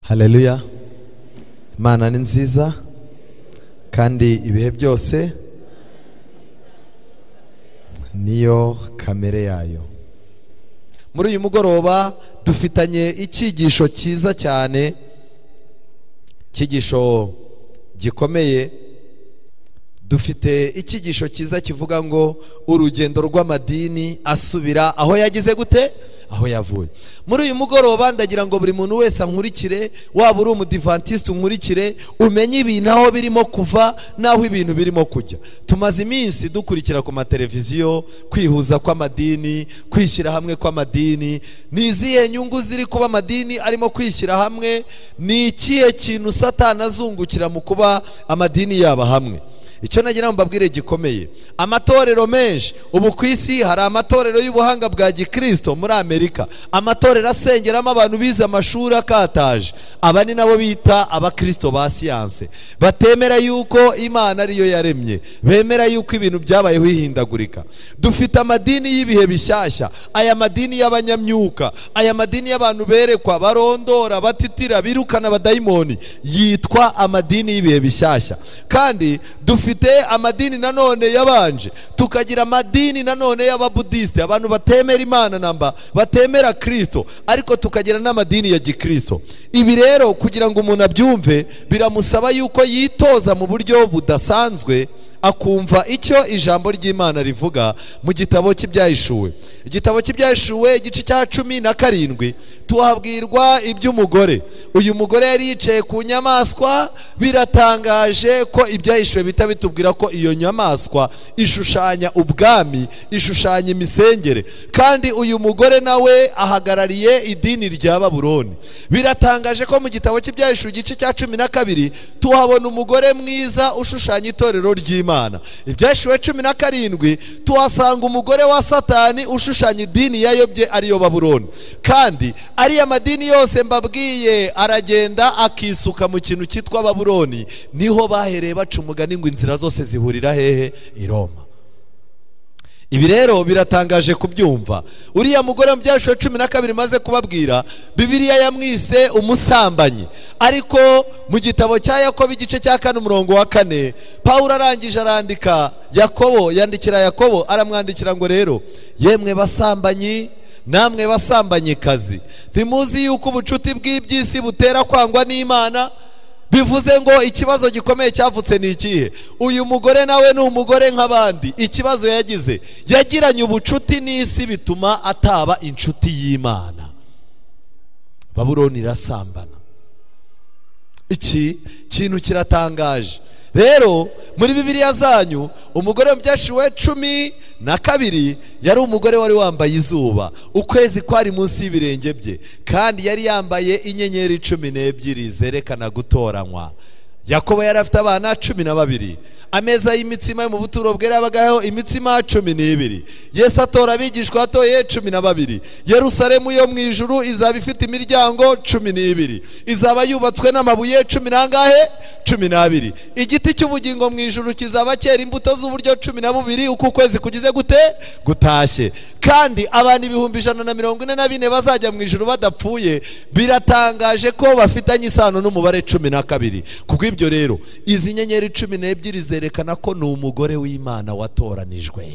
Haleluya. Imana ni nziza kandi ibihe byose niyo kamere yayo. Muri uyu mugoroba dufitanye icyigisho cyiza cyane, icyigisho gikomeye. Dufite icyigisho cyiza kivuga ngo urugendo rw'amadini asubira aho yagize gute, aho yavuye. Muri uyu mugoroba ndagira ngo buri muntu wese ankurikire, waba uri umudivantiste unkurikire, umenye ibintu aho birimo kuva naho ibintu birimo kujya. Tumaze iminsi dukurikira ku mateleviziyo kwihuza kw'amadini, kwishyira hamwe kw'amadini. Ni izihe nyungu ziri kuba amadini arimo kwishyira hamwe? Ni ikihe kintu Satani azungukira mu kuba amadini yaba hamwe? Icyo nagira ngo mbabwire gikomeye, amatorero menshi ubu ku isi hari amatorero y'ubuhanga bwa gikristo muri Amerika, amatorero asengeramo abantu bize amashuri akataje. Aba ni nabo bita abakristo ba siyanse, batemera yuko Imana ariyo yaremye, bemera yuko ibintu byabayeho ihindagurika. Dufite amadini y'ibihe bishyashya, aya madini y'abanyamyuka, aya madini y'abantu berekwa, barondora, batitira, birukana abadayimoni, yitwa amadini y'ibihe bishyashya. Kandi dufite amadini nanone yabanje, tukagira amadini nanone y'ababudiste, abantu batemera Imana namba, batemera Kristo, ariko tukagira n'amadini ya gikristo. Ibi rero kugira ngo umuntu abyumve biramusaba yuko yitoza mu buryo budasanzwe, akumva icyo ijambo ry'Imana rivuga mu gitabo cy'ibyahishuwe. Igitabo cy'ibyahishuwe igice cya 17 tuhabwirwa iby'umugore. Uyu mugore yari yicaye ku nyamaswa. Biratangaje ko ibyahishuwe bita bitubwira ko iyo nyamaswa ishushanya ubwami, ishushanya imisengere, kandi uyu mugore nawe ahagarariye idini rya Babuloni. Biratangaje ko mu gitabo cy'ibyahishuwe igice cya 12 tuhabona umugore mwiza ushushanya itorero ry'Imana. Ibyahishuwe 17 tuhasanga umugore wa Satani ushushanya idini yayobye ariyo Babuloni. Kandi ariya madini yose mbabwiye aragenda akisuka mu kintu cyitwa Babuloni. Niho bahereye baca umugani ngo inzira zose zihurira hehe? I Roma. Ibi rero biratangaje kubyumva. Uriya mugore mu byashuwe 12 maze kubabwira, Bibiliya yamwise umusambanyi. Ariko mu gitabo cya Yakobo igice cya 4 Pawulo arangije arandika Yakobo, yandikira Yakobo aramwandikira ngo rero yemwe basambanyi namwe basambanyikazi, ntimuzi yuko ubucuti bw'iby'isi butera kwangwa n'Imana? Bivuze ngo ikibazo gikomeye cyavutse ni ikihe? Uyu mugore nawe ni umugore nk'abandi. Ikibazo yagize, yagiranye ubucuti n'isi bituma ataba inshuti y'Imana. Babuloni irasambana. Iki kintu kiratangaje. Rero muri Bibiliya zanyu umugore mu byashuwe 12 yari umugore wari wambaye izuba, ukwezi kwari munsi y'ibirenge bye, kandi yari yambaye inyenyeri 12 zerekana gutoranywa. Yakobo yari afite abana 12. Ameza y'imitsima yo mu buturo bwera yabagaho imitsima 12. Yesu atora abigishwa atoye 12. Yerusalemu yo mu ijuru izaba ifite imiryango 12. Izaba yubatswe n'amabuye 12. Igiti cy'ubugingo mu ijuru kizaba cyera imbuto z'uburyo 12 uko ukwezi kugize gute gutashye. Kandi abantu 144 bazajya mu ijuru badapfuye. Biratangaje ko bafitanye isano n'umubare 12. Kubw'ibyo rero izi nyenyeri 12 zerekana ko ni umugore w'Imana watoranijwe.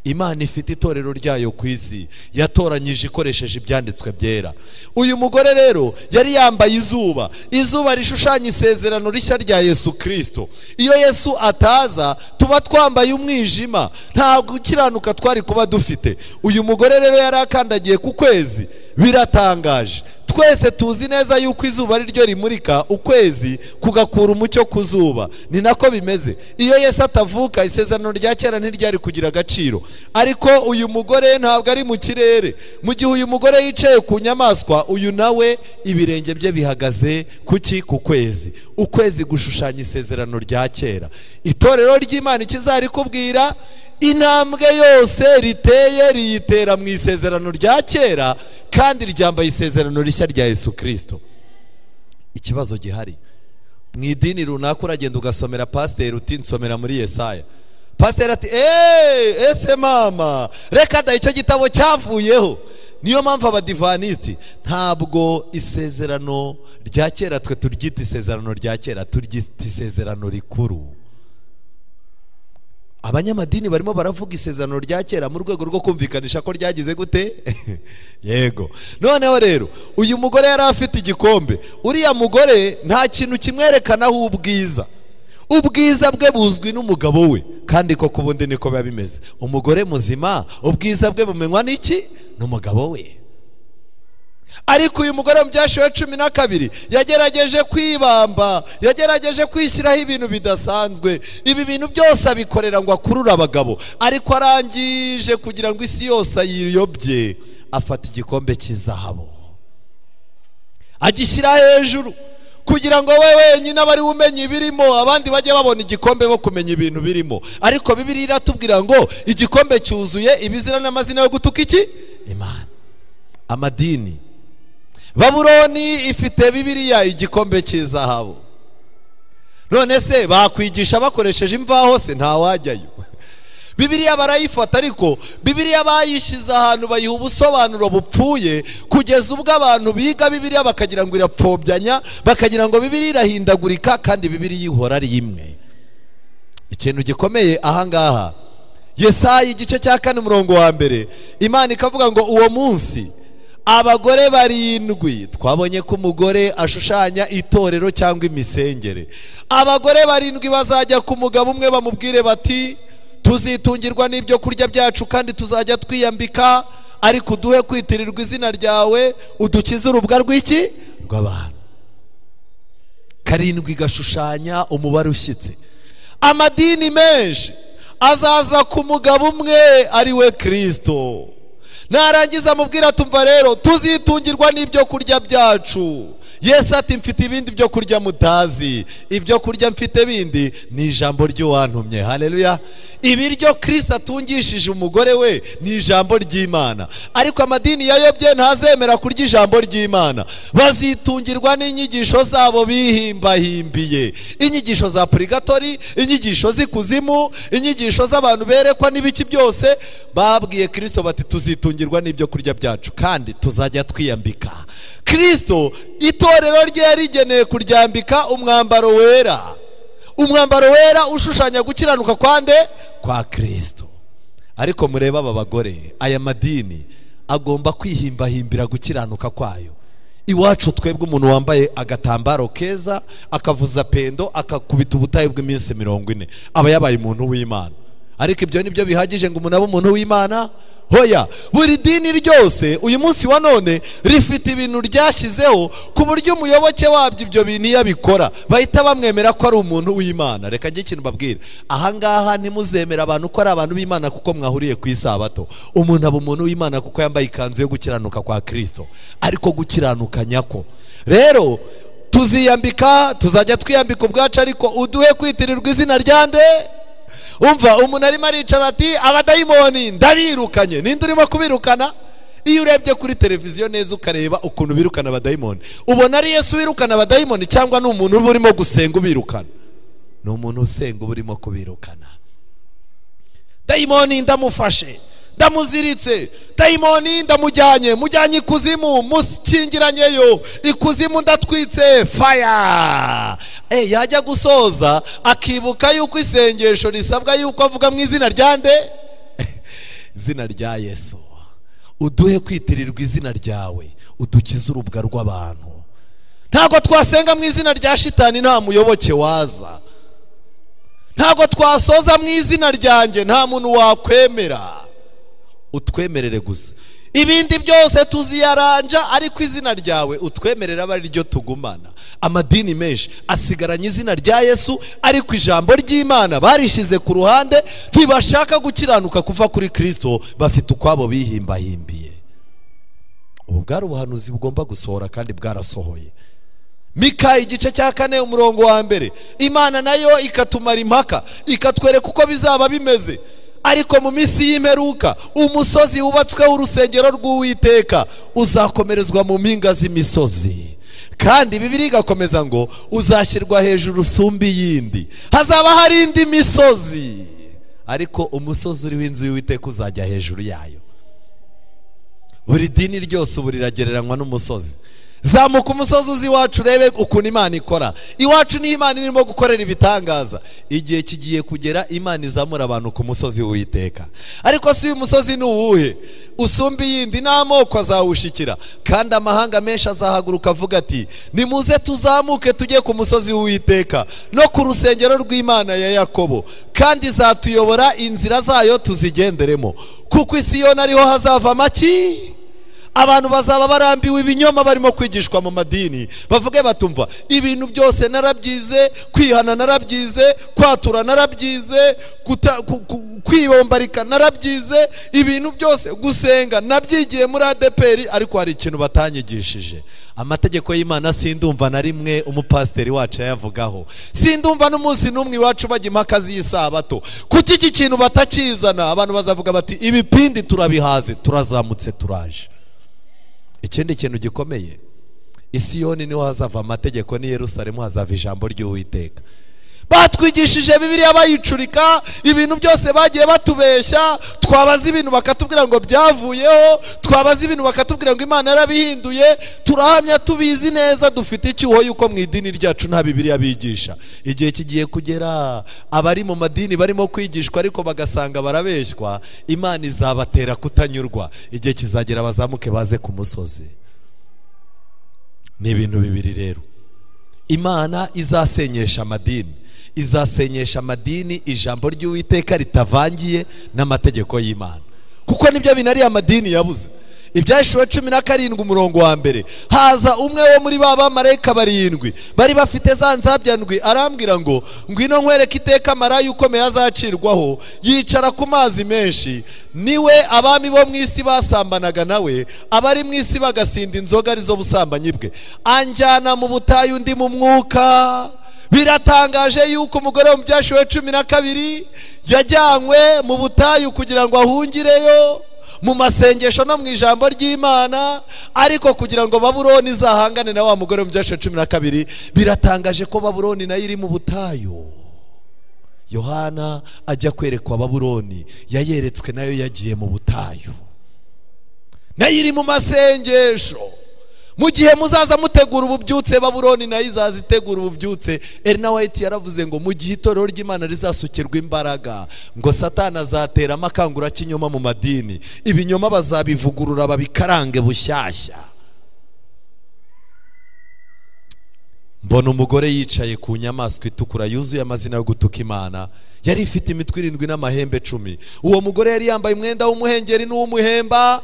Imana ifite itorero ryayo ku isi, yatoranyije ikoresheje ibyanditswe byera. Uyu mugore rero yari yambaye izuba, izuba rishushanya isezerano rishya rya Yesu Kristo. Iyo Yesu ataza tuba twambaye umwijima, nta gukiranuka twari kuba dufite. Uyu mugore rero yari akandagiye ku kwezi. Biratangaje. Twese tuzi neza yuko izuba ari ryo rimurika ukwezi kugakura umucyo ku zuba. Ni nako bimeze. Iyo Yesu atavuka isezerano rya kera ntiryari kugira agaciro. Ariko uyu mugore ntabwo ari mu kirere. Mu gihe uyu mugore yicaye ku nyamaswa, uyu nawe ibirenge bye bihagaze kuki? Ku kwezi. Ukwezi gushushanya isezerano rya kera. Itorero ry'Imana ikizari kubwira, intambwe yose riteye riyitera mu isezerano rya kera, kandi ryambaye isezerano rishya rya Yesu Kristo. Ikibazo gihari, mu idini runaka uragenda ugasomera pasiteri uti nsomera muri Yesaya. Pasiteri ati ese mama reka da icyo gitabo cyavuyeho. niyo mpamvu abadivanisiti ntabwo isezerano rya kera twe turyita isezerano rya kera, turyita isezerano rikuru. Abanyamadini barimo baravuga isezerano rya kera mu rwego rwo kumvikanisha ko ryagize gute. Yego, noneho rero uyu mugore yari afite igikombe. Uriya mugore nta kintu kimwerekanaho ubwiza. Ubwiza bwe buzwi n'umugabo we, kandi koko ubundi niko biba bimeze. Umugore muzima ubwiza bwe bumenywa n'iki? N'umugabo we. Ariko uyu mugore mu byashiwe 12 yagerageje kwibamba, yagerageje kwishyiraho ibintu bidasanzwe. Ibi bintu byose abikorera ngo akurure abagabo, ariko arangije kugira ngo isi yose ayiyobye, afata igikombe cy'izahabu agishyira hejuru kugira ngo we wenyine abari umenye ibirimo, abandi bajye babona igikombe bo kumenya ibintu birimo. Ariko Bibiliya iratubwira ngo igikombe cyuzuye ibizira n'amazina yo gutuka iki? Imana. Amadini, Babuloni ifite Bibiliya igikombe cy'izahabu. None se bakwigisha bakoresheje imvaho se? Nta wajyayo. Bibiliya barayifata, ariko Bibiliya bayishize ahantu bayiha ubusobanuro bupfuye, kugeza ubwo abantu biga Bibiliya bakagira ngo irapfobya, bakagira ngo Bibiliya irahindagurika, kandi Bibiliya ihora ari imwe. Ikintu gikomeye ahangaha, Yesaya igice cya 4:1, Imana ikavuga ngo uwo munsi abagore 7, twabonye ko umugore ashushanya itorero cyangwa imisengere. Abagore 7 bazajya ku mugabo umwe bamubwire bati, tuzitungirwa n'ibyo kurya byacu kandi tuzajya twiyambika, ariko uduhe kwitirirwa izina ryawe, udukize urubwa rw'iki? Rw'abantu. 7 gashushanya umubare ushyitse. Amadini menshi azaza ku mugabo umwe ari we Kristo. Narangiza amubwira tumva rero tuzitungirwa n'ibyo kurya byacu. Yesu ati mfite ibindi byo kurya mutazi. Ibyo kurya mfite bindi ni ijambo ry'uwantumye. Haleluya. Ibiryo Kristo atungishije umugore we ni ijambo ry'Imana. Ariko amadini yayobye ntazemera kurya ijambo ry'Imana. Bazitungirwa n'inyigisho zabo bihimbahimbiye. Inyigisho za purigatori, inyigisho z'ikuzimu, inyigisho z'abantu berekwa n'ibiki byose. Babwiye Kristo bati tuzitungirwa n'ibyo kurya byacu kandi tuzajya twiyambika. Kristo itorero rye yarigeneye kuryambika umwambaro wera. Umwambaro wera ushushanya gukiranuka kwande? Kwa Kristo. Ariko mureba aba bagore, aya madini agomba kwihimbahimbira gukiranuka kwayo. Iwacu twebwe umuntu wambaye agatambaro keza, akavuza pendo, akakubita ubutayu bw'iminsi 40, aba yabaye umuntu w'Imana. Ariko ibyo nibyo bihagije ngo umuntu abe umuntu w'Imana? Hoya, buri dini ryose uyu munsi wa none rifite ibintu ryashyizeho ku buryo umuyoboke wabyo ibyo bintu yabikora bahita bamwemera ko ari umuntu w'Imana. Reka njye ikintu mbabwira, ahangaha ntimuzemera abantu ko ari abantu b'Imana kuko mwahuriye ku isabato. Umuntu aba umuntu w'Imana kuko yambaye ikanzu yo gukiranuka kwa Kristo, ariko gukiranuka nyako. Rero tuziyambika, tuzajya twiyambika ubwacu, ariko uduhe kwitirirwa izina ryande. Umva umuntu arimo aricara ati abadayimoni ndabirukanye. Ninde urimo kubirukana? Iyo urebye kuri televiziyo neza ukareba ukuntu birukana abadayimoni, ubona ari Yesu wirukana abadayimoni cyangwa ni umuntu urimo gusenga ubirukana? Ni umuntu usenga urimo kubirukana. Dayimoni ndamufashe, ndamuziritse, dayimoni ndamujyanye, mujyanye ikuzimu, mukingiranyeyo, ikuzimu ndatwitse, fire. Yajya gusoza akibuka yuko isengesho risabwa yuko avuga mu izina ryande? Izina rya Yesu. Uduhe kwitirirwa izina ryawe, udukize urubwa rw'abantu. Ntago twasenga mu izina rya shitani, nta muyoboke waza. Ntago twasoza mu izina ryanjye, nta muntu wakwemera. Utwemerere gusa, ibindi byose tuziyaranja, ariko izina ryawe utwemerera aba ari ryo tugumana. Amadini menshi asigaranye izina rya Yesu, ariko ijambo ry'Imana barishize ku ruhande, ntibashaka gukiranuka kuva kuri Kristo, bafite ukwabo bihimbahimbiye. Ubu bwari ubuhanuzi bugomba gusohora kandi bwarasohoye. Mika igice cya 4:1, Imana nayo ikatumara impaka, ikatwereka uko bizaba bimeze. Ariko mu minsi y'imperuka umusozi wubatsweho urusengero rw'Uwiteka uzakomerezwa mu mpinga z'imisozi, kandi Bibiliya igakomeza ngo uzashyirwa hejuru usumba iyindi. Hazaba hari indi misozi, ariko umusozi uriho inzu y'Uwiteka uzajya hejuru yayo. buri dini ryose ubu riragereranywa n'umusozi. Zamuka umusozi uzi iwacu urebe ukuntu Imana ikora. Iwacu ni Imana irimo gukorera ibitangaza. Igihe kigiye kugera Imana izamura abantu ku musozi w'Uwiteka. Ariko si uyu musozi ni uwuhe? Usumba iyindi n'amoko azawushikira, kandi amahanga menshi azahaguruka avuga ati nimuze tuzamuke tujye ku musozi w'Uwiteka no ku rusengero rw'Imana ya Yakobo, kandi izatuyobora inzira zayo tuzigenderemo. Kuko Isiyoni ariho hazava amaki. Abantu bazaba barambiwe ibinyoma barimo kwigishwa mu madini, bavuge batumva ibintu byose narabyize, kwihana narabyize, kwatura narabyize, kwibombarika narabyize, ibintu byose gusenga nabyigiye muri ADPR, ariko hari ikintu batanyigishije. Amategeko y'Imana sindumva na rimwe umupasiteri wacu yavugaho, sindumva n'umunsi n'umwe iwacu bajya impaka z'isabato. Kuki iki kintu batakizana? Abantu bazavuga bati ibipindi turabihaze, turazamutse turaje. Ikindi kintu gikomeye, Isiyoni niho hazava amategeko, ni Yerusalemu hazava ijambo ry'Uwiteka. Batwigishije Bibiliya bayicurika, ibintu byose bagiye batubeshya. Twabaza ibintu bakatubwira ngo byavuyeho, twabaza ibintu bakatubwira ngo Imana yarabihinduye. Turahamya tubizi neza, dufite icyuho yuko mu idini ryacu nta Bibiliya bigisha. Igihe kigiye kugera abari mu madini barimo kwigishwa ariko bagasanga barabeshywa, Imana izabatera kutanyurwa. Igihe kizagera bazamuke baze ku musozi. Ni ibintu bibiri rero. Imana izasenyesha amadini, izasenyesha amadini ijambo ry'Uwiteka ritavangiye n'amategeko y'Imana, kuko nibyo binari amadini yabuze. Ibyashuwe 17 umurongo wa mbere, haza umwe wo muri bamarayika 7 bari bafite za nzabyandwi, arambwira ngo ngwino nkwereke iteka maraya ukomeye azacirwaho, yicara ku mazi menshi. Niwe abami bo mu isi basambanaga nawe, abari mu isi bagasinda inzoga arizo busambanyi bwe. Anjyana mu butayu ndi mu mwuka. Biratangaje yuko umugore wo mu Byashuwe 12 yajyanywe mu butayu kugira ngo ahungireyo mu masengesho no mu ijambo ry'Imana, ariko kugira ngo Babuloni izahangane na wa mugore mu Byashuwe 12. Biratangaje ko Babuloni nayo iri mu butayu. Yohana ajya kwerekwa Babuloni, yayeretswe nayo yagiye mu butayu, nayo iri mu masengesho. Mu gihe muzaza mutegura ububyutse, Babuloni nayo izazitegura ububyutse. Elena White yaravuze ngo mu gihe itorero ry'Imana rizasukirwa imbaraga, ngo Satani azatera amakangura kinyoma mu madini, ibinyoma bazabivugurura babikarange bushyashya. Mbona umugore yicaye ku nyamaswa itukura yuzuye amazina yo gutuka Imana, yari ifite imitwe 7 n'amahembe 10. Uwo mugore yari yambaye umwenda w'umuhengeri n'uw'umuhemba.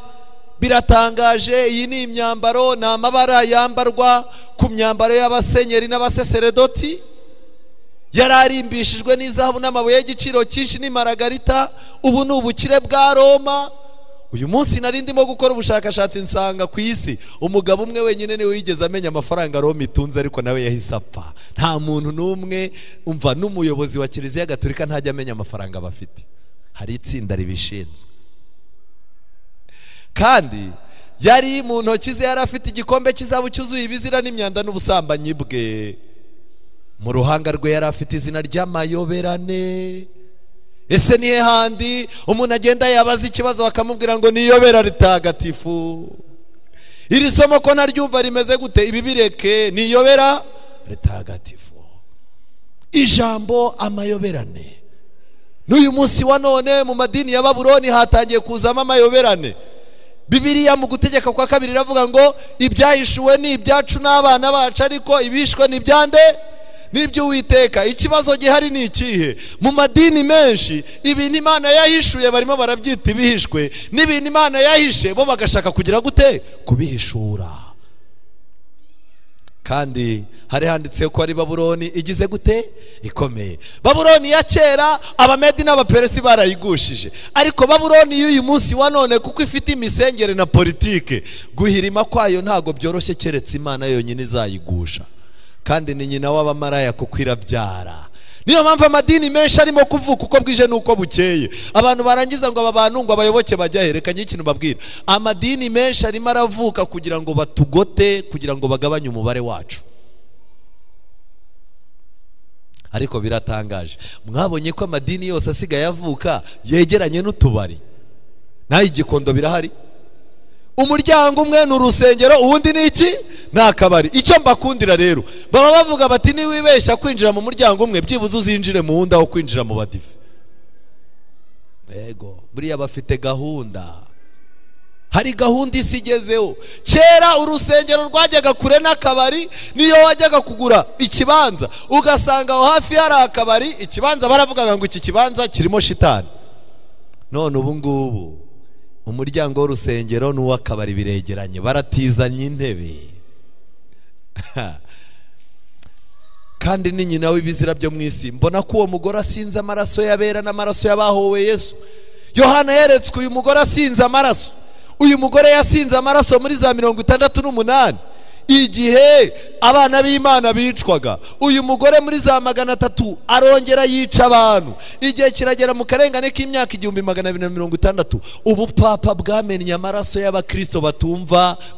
Biratangaje, iyi ni imyambaro, ni amabara yambarwa ku myambaro y'abasenyeri n'abaseseredoti. Yari arimbishijwe n'izahabu n'amabuye y'igiciro cyinshi n'imaragarita. Ubu ni ubukire bwa Roma. Uyu munsi nari ndimo gukora ubushakashatsi nsanga ku isi umugabo umwe wenyine niwe wigeze amenya amafaranga Roma itunze, ariko nawe yahise apfa. Nta muntu n'umwe, umva n'umuyobozi wa Kiliziya Gatolika ntajya amenya amafaranga bafite, hari itsinda ribishinzwe. Kandi yari mu ntoki ze yari afite igikombe cy'izahabu cyuzuye ibizira n'imyanda n'ubusambanyi bwe. Mu ruhanga rwe yari afite izina ry'amayoberane. Ese nihe handi umuntu agenda yabaza ikibazo bakamubwira ngo niyobera ritagatifu? Iri somo ko naryumva rimeze gute? Ibi bireke, niyobera ritagatifu. Ijambo amayoberane. N'uyu munsi wa none mu madini ya Babuloni hatangiye kuzamo amayoberane. Bibiliya mu gutegeka kwa 2 iravuga ngo ibyahishuwe ni ibyacu n'abana bacu, ariko ibishwe ni byande nibyo Uwiteka. Ikibazo gihari ni ikihe? Mu madini menshi ibintu Imana yahishuye barimo barabyita ibihishwe, n'ibintu Imana yahishe bo bagashaka kugira gute? Kubihishura. Kandi hari handitse ko ari Babuloni igize gute? Ikomeye. Babuloni ya kera Abamedi n'Abaperesi barayigushije, ariko Babuloni y'uyu munsi wa none kuko ifite imisengere na politike, guhirima kwayo ntago byoroshye keretse Imana yonyine izayigusha. Kandi ni nyina w'abamaraya kuko irabyara. Niyo mpamvu amadini menshi arimo kuvuka uko bwije nuko bukeye. Abantu barangiza ngo ababantu ngo abayoboke bajya herekanye ikintu babwira. Amadini menshi arimo aravuka kugira ngo batugote, kugira ngo bagabanye umubare wacu. Ariko biratangaje, mwabonye ko amadini yose asigaye avuka yegeranye n'utubari. Nayo Gikondo birahari. umuryango umwe ni urusengero, uwundi ni iki? Ni akabari. Icyo mbakundira rero, baba bavuga bati niwibeshya kwinjira mu muryango umwe byibuze uzinjire mu wundi aho kwinjira mu badive. Yego, buriya bafite gahunda. Hari gahunda isi igezeho. Kera urusengero rwajyaga kure n'akabari, niyo wajyaga kugura ikibanza ugasanga aho hafi hari akabari, ikibanza baravugaga ngo iki kibanza kirimo shitani. None ubu ngubu umuryango w'urusengero n'uw'akabari biregeranye, baratizanye intebe. Kandi ni nyina w'ibizira byo mu isi. Mbona ko uwo mugore asinze amaraso y'abera n'amaraso y'abahowe Yesu. Yohana yeretswe uyu mugore asinze amaraso. Uyu mugore yasinze amaraso muri za 68 igihe abana b'Imana bicwaga. Uyu mugore muri za 300 arongera yica abantu. Igihe kiragera mu karengane k'imyaka 1260 ubu papa bwamenye amaraso y'abakristo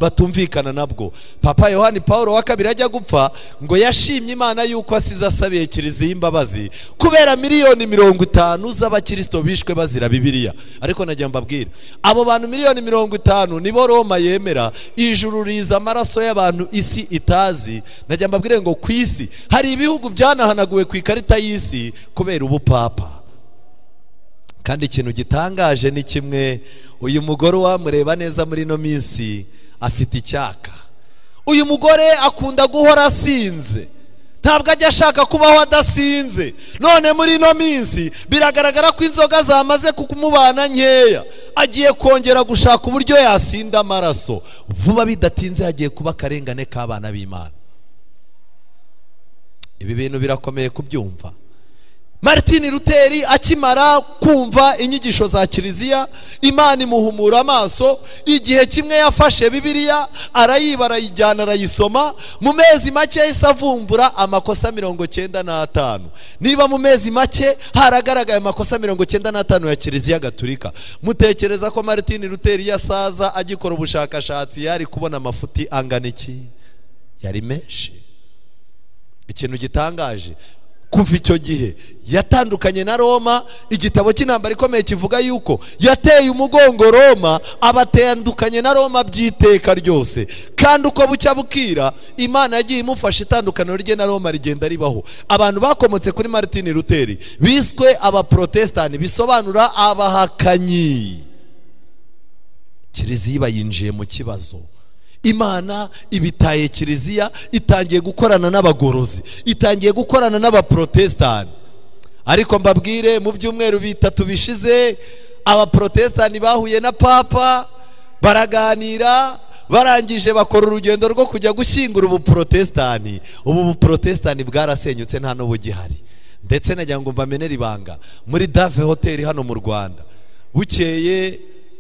batumvikana nabwo. Papa Yohani Paulo wa kabiri ajya gupfa ngo yashimye Imana yuko asize asabiye kiliziya imbabazi kubera miliyoni 50 z'abakristo bishwe bazira Bibiliya. Ariko najya mbabwira, abo bantu miliyoni 50 nibo Roma yemera. Ijuru riza amaraso y'abantu isi itazi. Najya mbabwire ngo ku isi hari ibihugu byanahanaguwe ku ikarita y'isi kubera ubupapa. Kandi ikintu gitangaje ni kimwe, uyu mugore wamureba neza muri no minsi afite icyaka. Uyu mugore akunda guhora asinze, ntabwo ajya ashaka kubaho adasinze. None muri no minsi biragaragara ko inzoga zamaze kumubana nkeya, agiye kongera gushaka uburyo yasinda amaraso. Vuba bidatinze hagiye kuba akarengane k'abana b'Imana. Ibi bintu birakomeye kubyumva. Martin Luther akimara kumva inyigisho za kiliziya, Imana imuhumura amaso. Igihe kimwe yafashe Bibiliya arayiba, arayijyana, arayisoma. Mu mezi make yahise avumbura amakosa 95. Niba mu mezi make haragaragaye amakosa 95 ya kiliziya gatolika, mutekereza ko Martin Luther yasaza agikora ubushakashatsi yari kubona amafuti angana iki? Yari menshi. Ikintu gitangaje, kuva icyo gihe yatandukanye na Roma. Igitabo cy'intambara ikomeye kivuga yuko yateye umugongo Roma, abatandukanye na Roma by'iteka ryose. Kandi uko bucya bukira Imana yagiye imufasha, itandukaniro rye na Roma rigenda ribaho. Abantu bakomotse kuri Martin Luther biswe abaprotestani, bisobanura abahakanyi. Kiliziya bayinjiye mu kibazo. Imana ibitaye kiliziya, itangiye gukorana n'abagorozi, itangiye gukorana n'abaprotestani. Ariko mbabwire, mu byumweru 3 bishize abaprotestani bahuye na papa, baraganira, barangije bakora urugendo rwo kujya gushyingura ubuprotestani. Ubu buprotestani bwarasenyutse, nta n'ubugihari. Ndetse najya ngo mbamenere ibanga, muri Dave Hotel hano mu Rwanda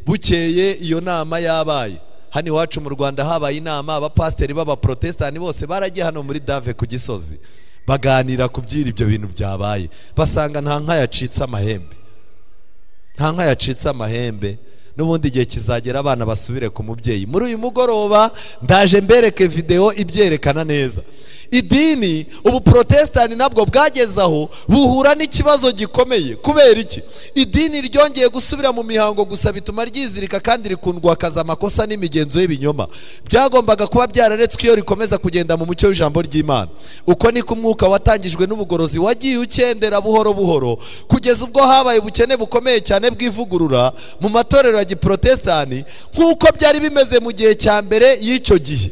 bukeye iyo nama yabaye. Hani wacu mu Rwanda habaye inama, abapasteri b'abaprotestani bose baragiye hano muri Dave ku Gisozi, baganira kubyira ibyo bintu byabaye. Basanga nta nka yacitse amahembe. N'ubundi igihe kizagera abana basubire ku mubyeyi. Muri uyu mugoroba ndaje mbereke video ibyerekana neza. Idini, ubu protestani nabwo bwagezaho buhura n'ikibazo gikomeye. Kubera iki? Idini ryongeye gusubira mu mihango gusa, bituma ryizirika kandi rikundwa akaza amakosa n'imigenzo y'ibinyoma. Byagombaga kuba byararetswe iyo rikomeza kugenda mu mucyo w'ijambo ry'Imana. Uko niko umwuka watangijwe n'ubugorozi wagiye ukendera buhoro buhoro, kugeza ubwo habaye ubukene bukomeye cyane bw'ivugurura mu matorero ya giprotestani, nk'uko byari bimeze mu gihe cya mbere y'icyo gihe.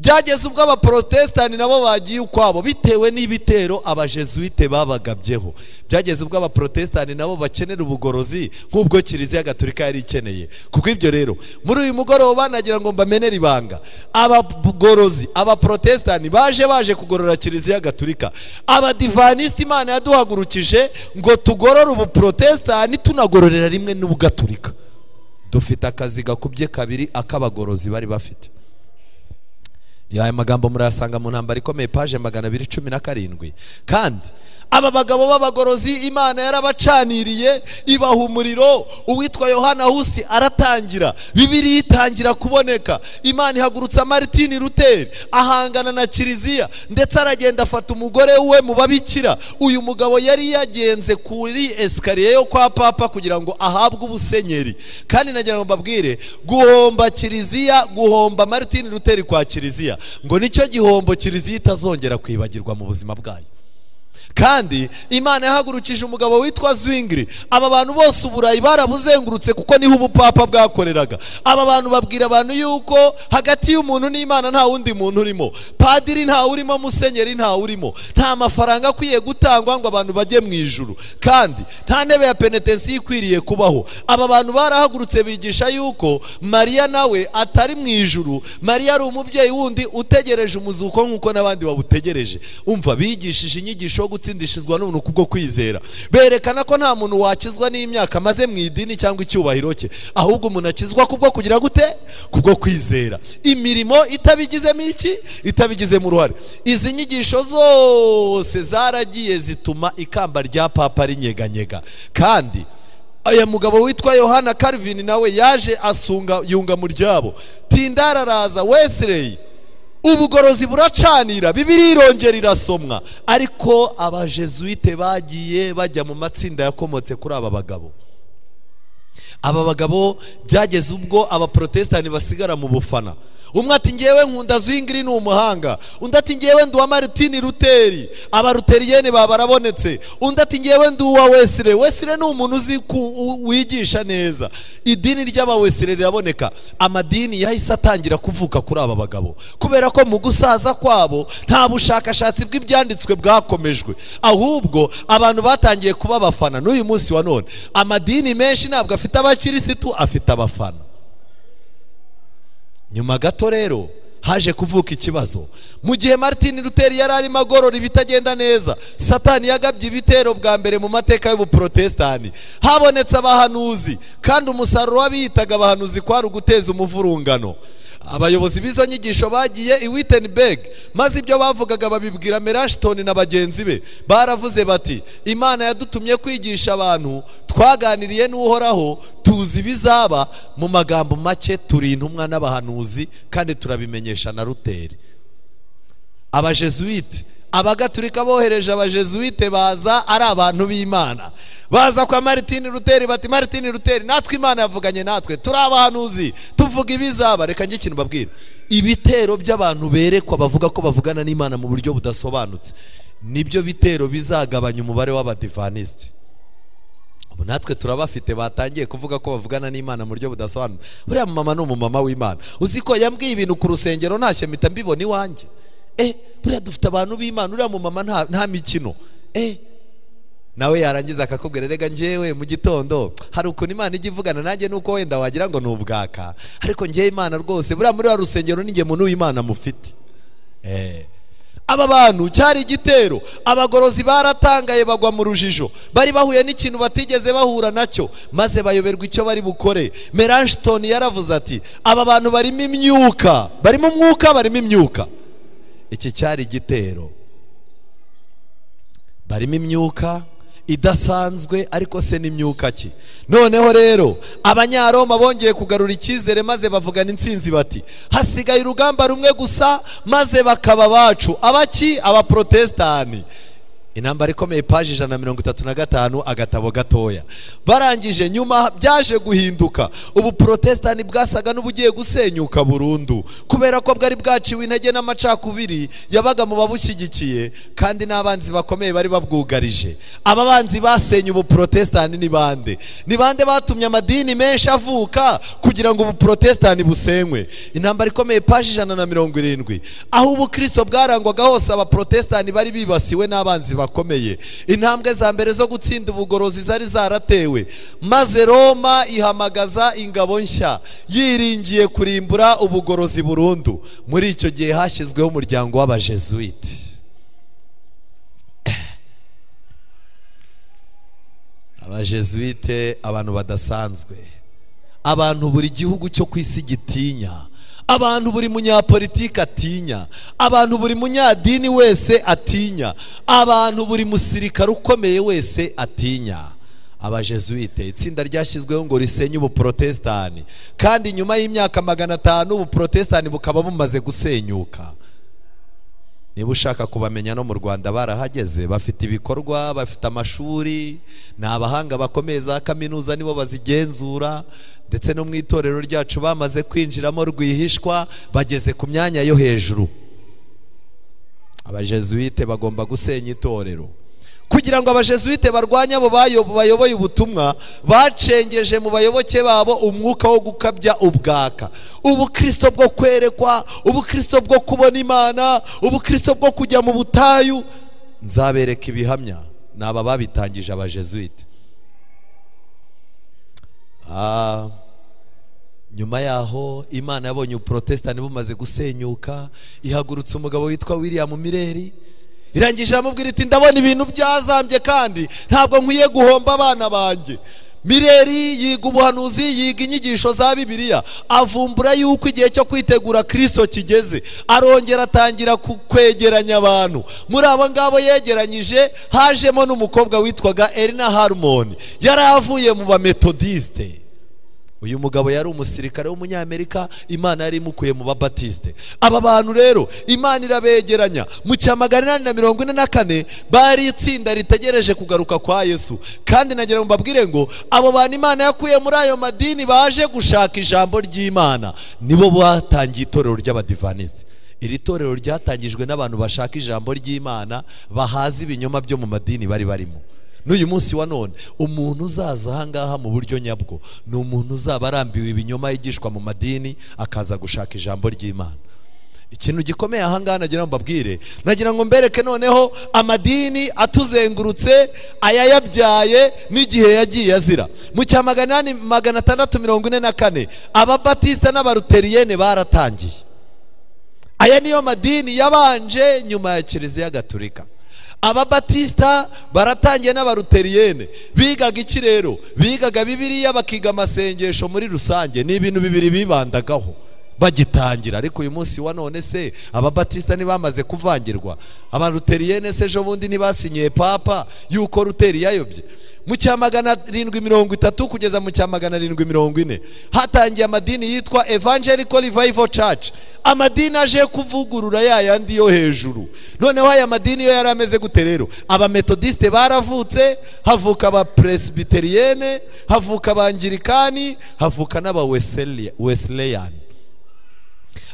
Byageze ubwo abaprotestani nabo bagiye ukwabo bitewe n'ibitero abajesuite babagabyeho. Byageze ubwo abaprotestani nabo bakenera ubugorozi nk'ubwo kiliziya gatolika yari ikeneye. Kuko ibyo rero muri uyu mugoroba nagira ngo mbamenere ibanga, abagorozi, abaprotestani baje kugorora kiliziya gatolika. Abadivaniste Imana yaduhagurukije ngo tugorore ubuprotestani tunagororera rimwe n'ubugatolika. Dufite akazi gakubye kabiri ak'abagorozi bari bafite. Aya magambo murayasanga mu ntambara ikomeye page 217. Kandi aba bagabo b'abagorozi Imana yarabacaniriye ibaha umuriro. Uwitwa Yohana Husi aratangira, Bibiliya itangira kuboneka. Imana ihagurutsa Martin Luther ahangana na kiliziya, ndetse aragenda afata umugore we mu babikira. Uyu mugabo yari yagenze kuri esikariye yo kwa papa kugira ngo ahabwe ubusenyeri. Kandi nagira ngo mbabwire, guhomba kiliziya, guhomba Martin Luther kwa kiliziya, ngo nicyo gihombo kiliziya itazongera kwibagirwa mu buzima bwayo. Kandi Imana yahagurukije umugabo witwa Zwingli. Aba bantu bose uburayi barabuzengurutse kuko niho ubupapa bwakoreraga. Aba bantu babwira abantu yuko hagati y'umuntu n'Imana nta wundi muntu urimo. Padiri nta urimo, musenyeri nta urimo, nta mafaranga akwiye gutangwa ngo abantu bajye mu ijuru, kandi nta ntebe ya penetensi ikwiriye kubaho. Aba bantu barahagurutse bigisha yuko Mariya nawe atari mu ijuru, Mariya ari umubyeyi wundi utegereje umuzuko nk'uko n'abandi babutegereje. Umva, bigishije inyigisho gutsindishizwa n'ubuntu kubwo kwizera. Berekana ko nta muntu wakizwa n'imyaka maze mu idini cyangwa icyubahiro cye, ahubwo umuntu akizwa kubwo kugira gute? Kubwo kwizera. Imirimo itabigizemo iki? Itabigizemo uruhare. Izi nyigisho zose zaragiye zituma ikamba rya papa rinyeganyega. Kandi aya mugabo witwa Yohana Calvin nawe yaje asunga yunga mu ryabo. Tindara araza, Wesley, ubugorozi buracanira, Bibiliya irongera irasomwa. Ariko abajesuite bagiye bajya mu matsinda yakomotse kuri aba bagabo. Aba bagabo byageze ubwo abaprotestani basigara mu bufana. Umwe ati ngewe nkunda Zwingli ni umuhanga, undi ati ngewe nduwa Martin Luther, abaruteriyene babarabonetse, undi ati ngewe nduwa Wesley. Wesley ni umuntu uzi wigisha neza. Idini ry'aba Wesley riraboneka. Amadini yahise atangira kuvuka kuri aba bagabo, kubera ko mu gusaza kwabo nta bushakashatsi bw'ibyanditswe bwakomejwe, ahubwo abantu batangiye kuba abafana. N'uyu munsi wa none amadini menshi ntabwo afite abakirisitu, afite abafana. Nyuma gato rero haje kuvuka ikibazo. Mu gihe Martin Luther yari arimo agorora ibitagenda neza, Satani yagabye ibitero bwa mbere mu mateka y'ubuprotestani. Habonetse abahanuzi, kandi umusaruro w'abiyitaga abahanuzi kwari uguteza umuvurungano. Abayobozi b'izo nyigisho bagiye i Wittenberg, maze ibyo bavugaga babibwira Melanchthon na bagenzi be. Baravuze bati, Imana yadutumye kwigisha abantu, twaganiriye n'Uhoraho, tuzi bizaba. Mu magambo make turi intumwa n'abahanuzi, kandi turabimenyesha na Luther. Abajesuite, abagatulika bohereje abajesuite baza ari abantu b'Imana. Baza kwa Martin Luther bati, Martin Luther, natwe Imana yavuganye natwe, turi abahanuzi, tuvuga ibizaba. Reka njye ikintu babwira, ibitero by'abantu berekwa bavuga ko bavugana n'Imana mu buryo budasobanutse, nibyo bitero bizagabanya umubare w'abadivaniste. Ubu natwe turabafite batangiye kuvuga ko bavugana n'Imana mu buryo budasobanutse. Buriya mama ni umumama w'Imana. Uzi ko yambwiye ibintu ku rusengero ntashye mpita mbibona iwanjye. Buriya dufite abantu b'Imana, uriya mumama nta mikino. Nawe yarangiza akakubwira, rega njyewe mu gitondo hari ukuntu Imana ijya ivugana nanjye, nuko wenda wagira ngo ni ubwaka, ariko njyewe Imana rwose buriya muri wa rusengero ninjye muntu w'Imana mufite. Aba bantu cyari igitero. Abagorozi baratangaye bagwa mu rujijo, bari bahuye n'ikintu batigeze bahura nacyo, maze bayoberwa icyo bari bukore. Melanchthon yaravuze ati, aba bantu barimo imyuka, barimo umwuka, barimo imyuka. Iki cyari igitero. Barimo imyuka idasanzwe, ariko se n'imyuka ki? Noneho rero Abanyaroma bongeye kugarura icyizere, maze bavugana intsinzi bati, hasigaye urugamba rumwe gusa maze bakaba bacu. Abaki? Abaprotestani. Intambara ikomeye, paji 135, agatabo gatoya. Barangije nyuma byaje guhinduka. Ubu protestani bwasaga n'ubugiye gusenyuka burundu, kubera ko bwari bwaciwe intege n'amacakubiri yabaga mu babushyigikiye, kandi n'abanzi bakomeye bari babwugarije. Aba banzi basenye ubu protestani ni bande? Ni bande batumye amadini menshi avuka kugira ngo ubu protestani busenywe? Intambara ikomeye, paji 170. Aho ubu Kristo bwarangwaga hose, aba protestani bari bibasiwe n'abanzi bakomeye. Intambwe za mbere zo gutsinda ubugorozi zari zaratewe, maze Roma ihamagaza ingabo nshya yiringiye kurimbura ubugorozi burundu. Muri icyo gihe hashyizweho umuryango w'abajesuite. Abajesuite abantu badasanzwe, abantu buri gihugu cyo ku isi gitinya, abantu buri munyapolitiki atinya, abantu buri munyadini wese atinya, abantu buri musirikare ukomeye wese atinya. Abajesuite, itsinda ryashyizweho ngo risenye ubuprotestani, kandi nyuma y'imyaka 500 ubuprotestani bukaba bumaze gusenyuka. Niba ushaka kubamenya no mu Rwanda barahageze, bafite ibikorwa, bafite amashuri, ni abahanga bakomeye, za kaminuza nibo bazigenzura, ndetse no mu itorero ryacu bamaze kwinjiramo rwihishwa, bageze ku myanya yo hejuru. Abajesuite bagomba gusenya itorero. Kugira ngo abajesuite barwanye abo bayoboye ubutumwa, bacengeje mu bayoboke babo umwuka wo gukabya ubwaka, ubukristo bwo kwerekwa, ubukristo bwo kubona Imana, ubukristo bwo kujya mu butayu. Nzabereka ibihamya naba babitangije abajesuite. Nyuma yaho Imana yabonye uprotestani bumaze gusenyuka, ihagurutse umugabo witwa William Mireri, irangije amubwira iti ndabona ibintu byazambye kandi ntabwo nkwiye guhomba abana banjye. Mireri yiga ubuhanuzi, yiga inyigisho za Bibiliya, avumbura yuko igihe cyo kwitegura Kristo kigeze, arongera atangira kwegeranya abantu. Muri abo ngabo yegeranyije hajemo n'umukobwa witwaga Elina Harmon, yari avuye mu bametodiste. Uyu mugabo yari umusirikare w'umunyamerika, Imana yari imukuye mu babatiste. Aba bantu rero Imana irabegeranya. Mu cya 844 bari itsinda ritegereje kugaruka kwa Yesu, kandi nagira ngo mbabwire ngo abo bantu Imana yakuye muri ayo madini baje gushaka ijambo ry'Imana, nibo batangiye itorero ry'Abadivanisi. Iri torero ryatangijwe n'abantu bashaka ijambo ry'Imana, bahaza ibinyoma byo mu madini bari barimo. N'uyu munsi wa none umuntu uzaza ahangaha mu buryo nyabwo ni umuntu uzaba arambiwe ibinyoma yigishwa mu madini, akaza gushaka ijambo ry'Imana. Ikintu gikomeye ahangaha nagira ngo mbabwire, nagira ngo mbereke noneho amadini atuzengurutse, ayayabyaye n'igihe yagiye azira. Mu cya 644 ababatista n'abaluteriyene baratangiye. Aya niyo madini yabanje nyuma ya Kiliziya Gatolika. Ababatista baratangiye n'abaluteriyene. Bigaga iki rero? Bigaga Bibiliya, bakiga amasengesho muri rusange. Ni ibintu bibiri bibandagaho bagitangira. Ariko uyu munsi wa none se ababatista ntibamaze kuvangirwa? Abaluteriyene se ejo bundi ntibasinyiye papa yuko Luteri yayobye? Mu cya 730 kugeza mu cya 740 hatangiye amadini yitwa Evangelical Revival Church. Amadini aje kuvugurura yayandi yo hejuru. Noneho aya madini yo yari ameze gute rero? Abametodiste baravutse, havuka aba Presbyterienne, havuka abangirikani, havuka n'aba Wesleyan.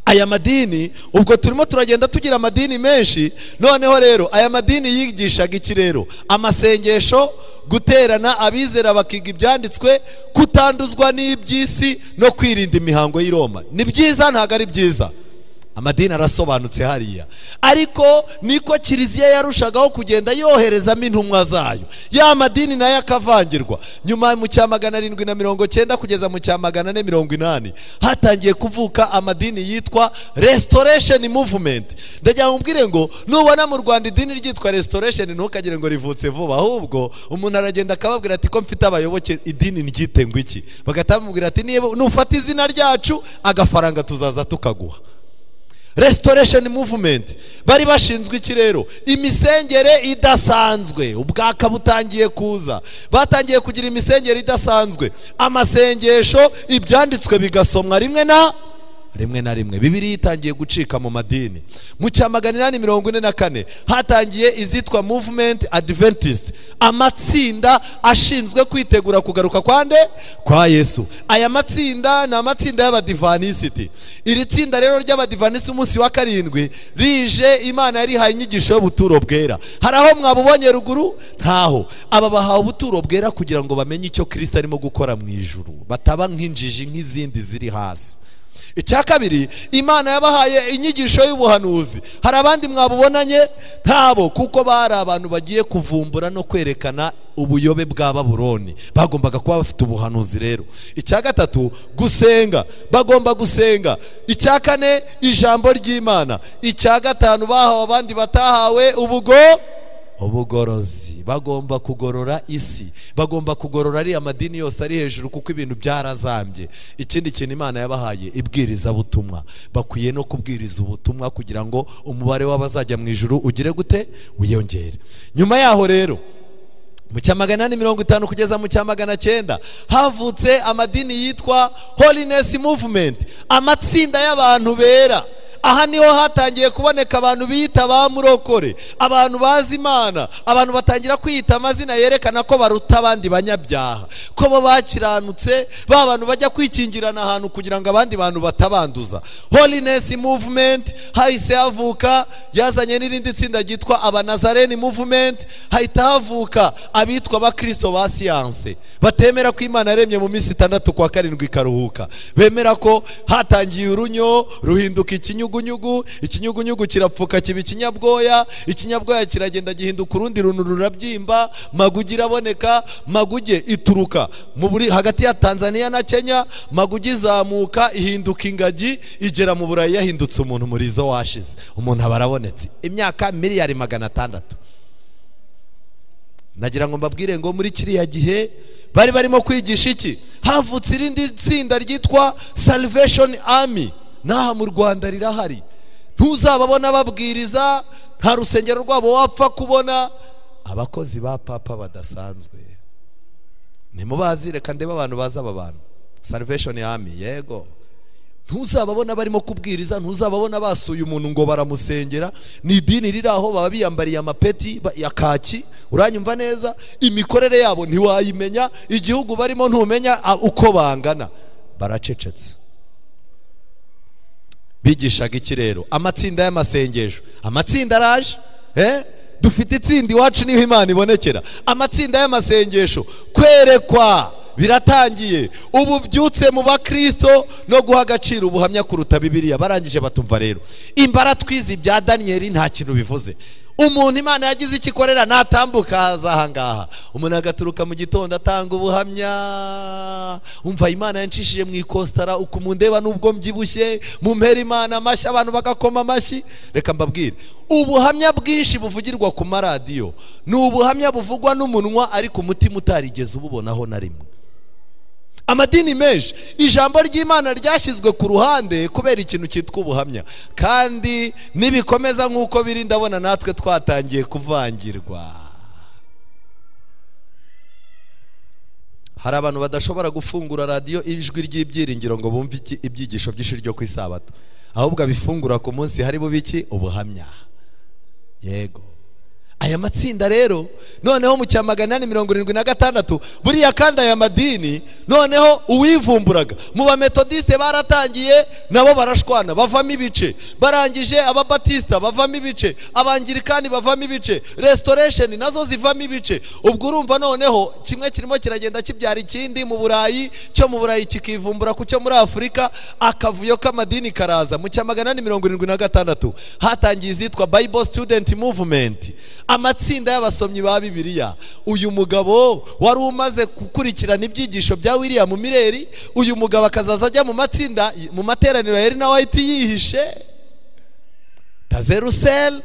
Aya madini ubwo turimo turagenda tugira amadini menshi. Noneho rero aya madini yigishaga iki rero? Amasengesho, guterana, abizera bakiga ibyanditswe, kutanduzwa n'iby'isi no kwirinda imihango y'i Roma. Ni byiza ntago ari byiza? Amadini arasobanutse hariya. Ariko niko Kiliziya yarushagaho kugenda yoherezamo intumwa zayo, ya madini nayo akavangirwa. Nyuma mu cya 790 kugeza mu cya 480 hatangiye kuvuka amadini yitwa Restoration Movement. Ndagira ngo mbwire ngo nubona mu Rwanda idini ryitwa Restoration ntukagire ngo rivutse vuba, ahubwo umuntu aragenda akababwira ati ko mfite abayoboke idini nryite ngo iki, bagatamubwira ati niba nufata izina ryacu agafaranga tuzaza tukaguha. Restoration Movement bari bashinzwe iki rero? Imisengere idasanzwe. Ubwaka butangiye kuza, batangiye kugira imisengere idasanzwe, amasengesho, ibyanditswe bigasomwa rimwe na rimwe. Bibiliya itangiye gucika mu madini. Mu cya 844 hatangiye izitwa Movement Adventist, amatsinda ashinzwe kwitegura kugaruka kwa Yesu. Aya matsinda ni amatsinda y'Abadivanisiti. Iri tsinda rero ry'Abadivanisiti umunsi wa 7 rije, Imana yari haye inyigisho y'ubuturo bwera. Hari aho mwabubonye ruguru? Ntaho. Aba bahawe ubuturo bwera kugira ngo bamenye icyo Kristo arimo gukora mu ijuru, bataba nk'injiji nk'izindi ziri hasi. Icya kabiri, Imana yabahaye inyigisho y'ubuhanuzi. Hari abandi mwabubonanye? Ntabo, kuko bari abantu bagiye kuvumbura no kwerekana ubuyobe bwa Babuloni. Bagombaga kuba bafite ubuhanuzi rero. Icya gatatu, gusenga. Bagomba gusenga. Icya kane, ijambo ry'Imana. Icya gatanu, bahawe abandi batahawe ubugorozi. Bagomba kugorora isi, bagomba kugorora ari amadini yose ari hejuru, kuko ibintu byarazambye. Ikindi kintu Imana yabahaye, ibwiriza butumwa. Bakwiye no kubwiriza ubutumwa kugira ngo umubare w'abazajya mu ijuru ugire gute, wiyongere. Nyuma yaho rero mu cya 850 kugeza mu cya 900 havutse amadini yitwa Holiness Movement, amatsinda y'abantu bera. Aha niho hatangiye kuboneka abantu biyita ba murokore, abantu bazi Imana, abantu batangira kwiyita amazina yerekana ko baruta abandi banyabyaha, ko bo bakiranutse, ba bantu bajya kwikingirana ahantu kugira ngo abandi bantu batabanduza. Holiness Movement hahise havuka, yazanye n'irindi tsinda ryitwa Abanazareni Movement, hahita havuka abitwa abakristo ba siyanse, batemera ko Imana yaremye mu minsi 6 kwa 7 ikaruhuka, bemera ko hatangiye urunyo ruhinduka ikinyugunyugu, ikinyugunyugu kirapfuka kiba ikinyabwoya, ikinyabwoya kiragenda gihinduka urundi runtu rurabyimba, magugi iraboneka, magugi ituruka mu buri hagati ya Tanzania na Kenya, magugi izamuka ihinduka ingagi, igera mu Burayi yahindutse umuntu murizo washize, umuntu abarabonetse imyaka miliyari 600. Nagira ngo mbabwire ngo muri kiriya gihe bari barimo kwigisha iki, havutse irindi tsinda ryitwa Salvation Army. Naha mu Rwanda rirahari, ntuzababona babwiriza, nta rusengero rwabo wapfa kubona. Abakozi ba papa badasanzwe, ntimubazi, reka ndebe abantu baza aba bantu. Salvation Army, yego, ntuzababona barimo kubwiriza, ntuzababona basuye umuntu ngo baramusengera. Ni idini riri aho, baba biyambariye amapeti ya kaki, uranyumva neza, imikorere yabo ntiwayimenya, igihugu barimo ntumenya uko bangana, baracecetse. Bigishaga iki rero? Amatsinda y'amasengesho. Amatsinda araje, dufite itsinda iwacu niho Imana ibonekera. Amatsinda y'amasengesho, kwerekwa biratangiye, ubu byutse mu bakristo no guha agaciro ubuhamya kuruta Bibiliya. Barangije batumva rero imbara twizi bya Daniel nta kintu bivuze. Umuntu Imana yagize ikikorera natambuka haza ahangaha, umuntu agaturuka mu gitondo atanga ubuhamya, umva Imana yanshishije mu ikostara ukumundeba nubwo mbyibushye, mumpera Imana amashyi, abantu bagakoma amashyi. Reka mbabwire, ubuhamya bwinshi buvugirwa ku maradiyo ni ubuhamya buvugwa n'umunwa, ariko umutima utarigeze ububonaho na rimwe. Amadini menshi ijambo ry'Imana ryashyizwe ku ruhande kubera ikintu cyitwa ubuhamya, kandi nibikomeza nk'uko biri ndabona natwe twatangiye kuvangirwa. Hari abantu badashobora gufungura radio ijwi ry'ibyiringiro ngo bumve ibyigisho by'ishuri ryo ku isabato, ahubwo abifungura ku munsi hari bubiki ubuhamya. Yego, aya matsinda rero noneho mu cya 876 buriya kandi aya madini noneho uwivumburaga mu ba metodiste baratangiye nabo barashwana bavamo ibice, barangije ababatista bavamo ibice, abangirikani bavamo ibice, restoration nazo zivamo ibice. Ubwo urumva noneho kimwe kirimo kiragenda kibyara ikindi mu Burayi, cyo mu Burayi kikivumbura ku cyo muri Afrika, akavuyo k'amadini karaza. Mu cya 876 hatangiye izitwa Bible Student Movement, amatsinda y'abasomyi ba Bibiliya. Uyu mugabo wari umaze gukurikirana ibyigisho bya William Mireri, uyu mugabo akazaza ajya mu matsinda mu materaniro yari na White yihishe. Tazerusel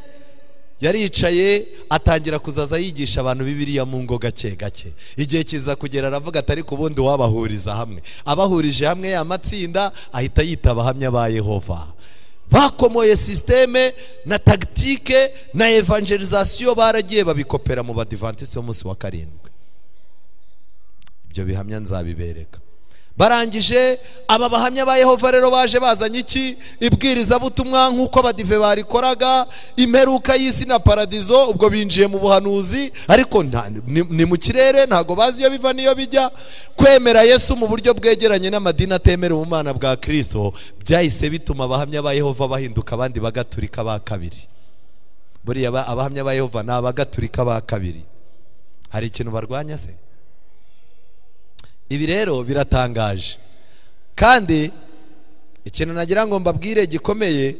yaricaye atangira kuzaza yigisha abantu Bibiliya mu ngo gake gake. Igihe kiza kugera aravuga atari ku bundi wabahuriza hamwe, abahurije hamwe ya matsinda ahita yita abahamya ba Yehova. Bakomoye systeme na tactique na evangelisation, baragiye babikopera mu badivantiste umunsi wa 7. Ibyo bihamya nzabibereka. Barangije aba bahamya ba Yehova rero baje bazanye iki, ibwiriza butumwa nkuko abadive barikoraga, imperuka y'isi na paradizo. Ubwo binjiye mu buhanuzi, ariko ni mu kirere, ntago bazi iyo biva niyo bijya. Kwemera Yesu mu buryo bwegeranye n'amadini atemera ubumana bwa Kristo byahise bituma abahamya ba Yehova bahinduka abandi bagaturika ba kabiri. Buriya abahamya ba Yehova ni abagaturika ba kabiri. Hari ikintu barwanya se? Ibi rero biratangaje, kandi ikintu nagira ngo mbabwire gikomeye,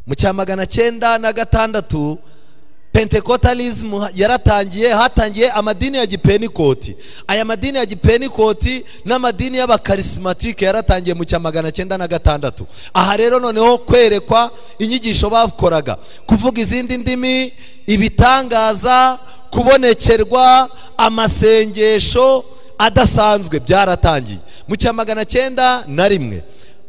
mu cya 906 Pentecostalism yaratangiye, hatangiye amadini ya gipenikoti. Aya madini ya gipenikoti n'amadini y'abakarismatike yaratangiye mu 1906. Aha rero noneho kwerekwa inyigisho bakoraga, kuvuga izindi ndimi, ibitangaza, kubonekerwa, amasengesho adasanzwe byaratangiye. Mu 1901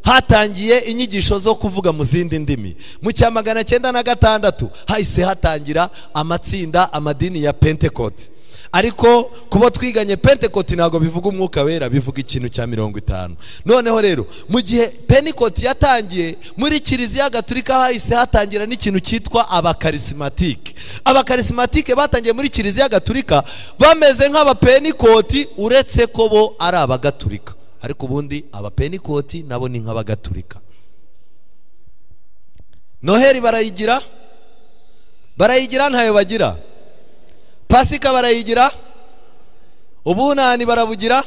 hatangiye inyigisho zo kuvuga mu zindi ndimi. Mu 1906 hahise hatangira amatsinda, amadini ya Pentecost. Ariko kubo twiganye Pentecost ntago bivuga umwuka wera, bivuga ikintu cya 50. Noneho rero mu gihe Pentecost yatangiye, muri Kiliziya Gatolika hahise hatangira n'ikintu cyitwa abakarismatike. Abakarismatike batangiye muri Kiliziya Gatolika bameze nk'abapentecost, uretse ko bo ari abagatolika. Ariko ubundi abapentecost nabo ni nk'abagatolika. Noheli barayigira ntayo bagira. Pasika barayigira, ubunani barabugira.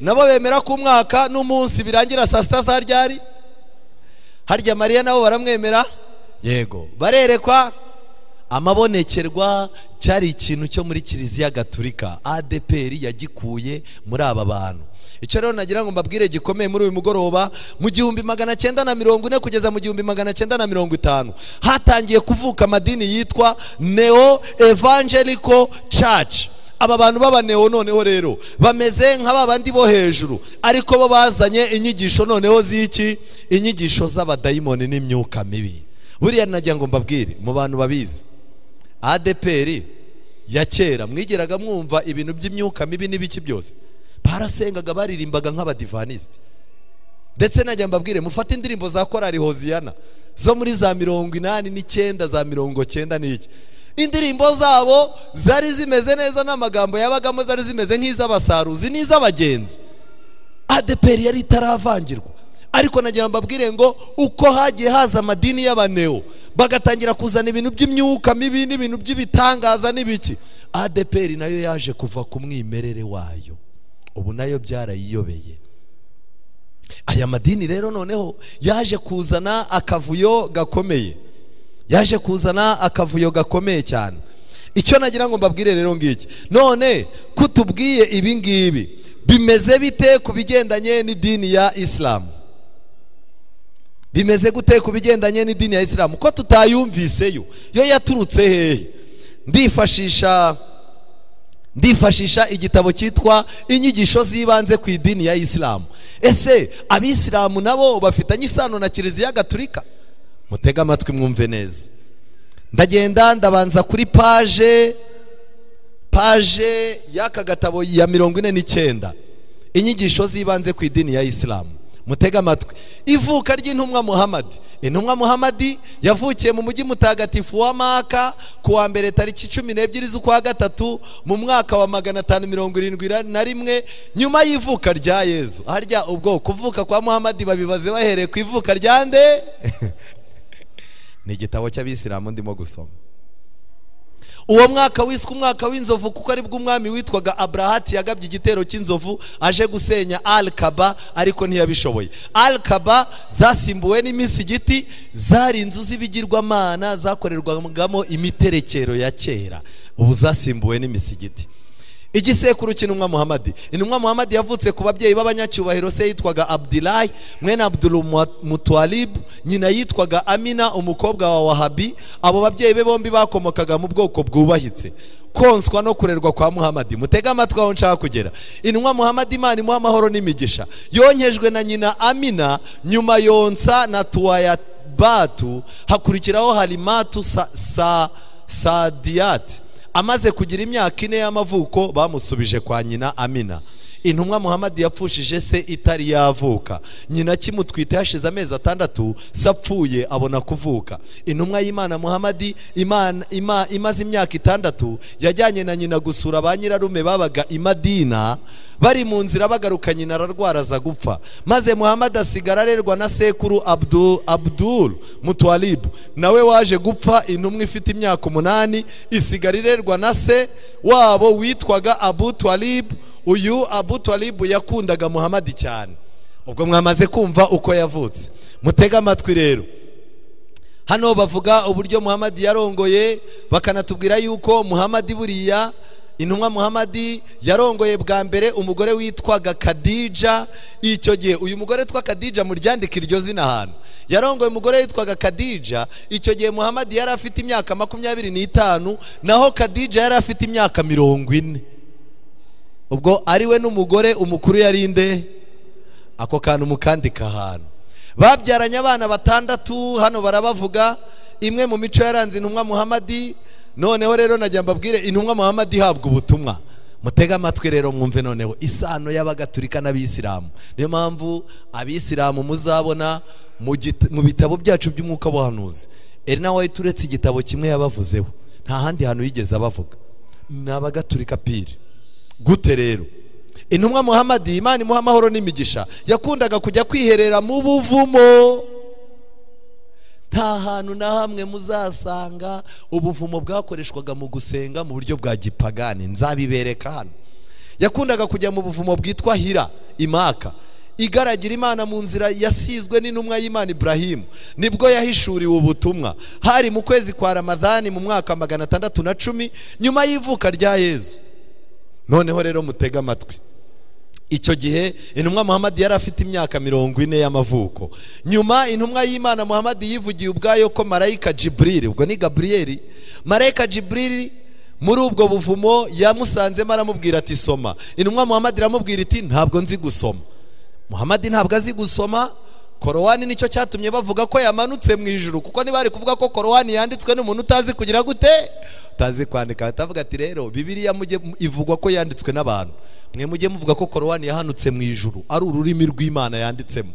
Nabo bemera ku mwaka n'umunsi birangira saa sita za ryari. Harya Mariya nabo baramwemera. Yego, barerekwa amabonekerwa. Cyari ikintu cyo muri Kiliziya Gatolika. ADPR yagikuye muri aba bantu. Icyo rero nagira ngo mbabwire gikomeye muri uyu mugoroba, mu 1940 kugeza mu 1950 hatangiye kuvuka amadini yitwa Neo Evangelical Church. Aba bantu baba neo noneho rero bameze nk'ababandi bo hejuru, ariko bo bazanye inyigisho noneho z'iki, inyigisho z'abadayimoni n'imyuka mibi. Buriya nagira ngo mbabwire mu bantu babizi, ADPR ya kera mwigeraga mwumva ibintu by'imyuka mibi n'ibiki byose? Barasengaga, baririmbaga nk'abadivaniste. Ndetse najya mbabwire mufate indirimbo za Korali Hoziyana zo muri za 89 za 90 n'iki. Indirimbo zabo zari zimeze neza, n'amagambo yabagamo zari zimeze nk'iz'abasaruzi n'iz'abagenzi. ADPR yari itaravangirwa. Ariko nagira mbabwire ngo uko hagiye haza amadini y'abaneo bagatangira kuzana ibintu by'imyuka mibi n'ibintu by'ibitangaza n'ibiki, ADPR nayo yaje kuva ku mwimerere wayo, ubu nayo byarayiyobeye. Aya madini rero noneho yaje kuzana akavuyo gakomeye, cyane. Icyo nagira ngo mbabwire rero ngiki, none kutubwiye ibi ngibi bimeze bite ku bigendanye n'idini ya Islam? Bimeze gute ku bigendanye n'idini ya Islam ko tutayumviseyo? Yo yaturutse hehe? Ndifashisha igitabo cyitwa inyigisho zibanze ku idini ya Islam. Ese abisilamu nabo bafitanye isano na Kiliziya Gatolika? Mutega amatwi mwumve neza. Ndagenda ndabanza kuri page y'aka gatabo ya 49, inyigisho zibanze ku idini ya Islam. Mutega amatwi. Ivuka ry'intumwa Muhammad. Intumwa Muhammad yavukiye mu mujyi mutagatifu wa Maka ku wa mbere tariki 12 z'ukwa gatatu mu mwaka wa 571 nyuma y'ivuka rya Yezu. Harya ubwo kuvuka kwa Muhammad babibaze bahereye ku ivuka rya nde? Ni igitabo cy'abisilamu ndimo gusoma. Uwo mwaka wiswe umwaka w'inzovu kuko ari bwo umwami witwaga Abrahati yagabye igitero cy'inzovu aje gusenya Al-Kaba, ariko ntiyabishoboye. Al-Kaba zasimbuwe n'imisigiti, zari inzu z'ibigirwamana zakorerwagamo imiterekero ya kera, ubu zasimbuwe n'imisigiti. Igisekuru cy'intumwa Muhammad. Intumwa Muhammad yavutse ku babyeyi b'abanyacyubahiro, se yitwaga Abdullahi mwene Abdul Muttalib, nyina yitwaga Amina umukobwa wa Wahabi. Abo babyeyi be bombi bakomokaga mu bwoko bwubahitse. Konswa no kurerwa kwa Muhammad. Mutega amatwi aho nshaka kugera. Intumwa Muhammad Imana imuha amahoro n'imigisha, yonkejwe na nyina Amina, nyuma yonsa na Tuwayabatu, hakurikiraho Halimatu Sadiyat. Amaze kugira imyaka 4 y'amavuko bamusubije kwa nyina Amina. Intumwa Muhammad yapfushije se itari yavuka. Nyina kimutwite hashize amezi 6 sapfuye abona kuvuka. Intumwa y'Imana Muhammad imaze imyaka 6 yajyanye na nyina gusura ba nyirarume babaga i Madina. Bari mu nzira bagaruka nyina ararwaraza gupfa, maze Muhammad asigara arerwa na sekuru Abdul Muttalib, nawe waje gupfa. Intumwa ifite imyaka 8 isigara irerwa na se wabo witwaga Abu Talib. Uyu Abu Talib yakundaga Muhammad cyane. Ubwo mwamaze kumva uko yavutse. Mutega amatwi rero. hano bavuga uburyo Muhamadi yarongoye, bakanatubwira yuko Muhamadi buriya intumwa Muhamadi yarongoye bwa mbere umugore witwaga Khadija. Icyo gihe uyu mugore witwa Khadija muryandika iryo zina ahantu, yarongoye umugore witwaga Khadija. Icyo gihe Muhamadi yari afite imyaka 25, naho Khadija yari afite imyaka 40. ubwo ari we n'umugore umukuru yarinde ako kantu mukandika ahantu. Babyaranye abana 6, hano barabavuga imwe mu mico yaranze intumwa Muhamadi. Noneho rero najya mbabwire intumwa Muhamadi habwa ubutumwa. Mutega amatwi rero mwumve noneho isano y'abagatulika n'abisilamu. Niyo mpamvu abisilamu muzabona mu bitabo byacu by'umwuka w'ubuhanuzi Erina White uretse igitabo kimwe yabavuzeho, nta handi hantu yigeze abavuga. N'abagatulika pire. Gute rero intumwa Muhamadi, Imana imuha amahoro n'imigisha, yakundaga kujya kwiherera mu buvumo. Nta hantu na hamwe muzasanga ubuvumo bwakoreshwaga mu gusenga mu buryo bwa gipagani. Nzabibereka hano. Yakundaga kujya mu buvumo bwitwa Hira Imaka, igaragira Imana mu nzira yasizwe n'intumwa y'Imana Ibrahim. Nibwo yahishuriwe ubutumwa, hari mu kwezi kwa Ramadhani mu mwaka 610 nyuma y'ivuka rya Yesu. Noneho rero mutega amatwi, icyo gihe intumwa Muhamadi yari afite imyaka 40 y'amavuko. Nyuma intumwa y'Imana Muhamadi yivugiye ubwayo ko marayika Jibril, ubwo ni Gabriel, marayika Jibril muri ubwo buvumo yamusanzemo aramubwira ati soma. Intumwa Muhamadi iramubwira iti ntabwo nzi gusoma. Muhamadi ntabwo azi gusoma. Korowani nicyo cyatumye bavuga ko yamanutse mu ijuru, kuko nibari kuvuga ko Korowani yanditswe n'umuntu utazi kugira gute, utazi kwandika. Batavuga ati rero Bibiliya mujye ivugwa ko yanditswe n'abantu, mwe mujye muvuga ko Korowani yahanutse mu ijuru ari ururimi rw'Imana yanditsemo.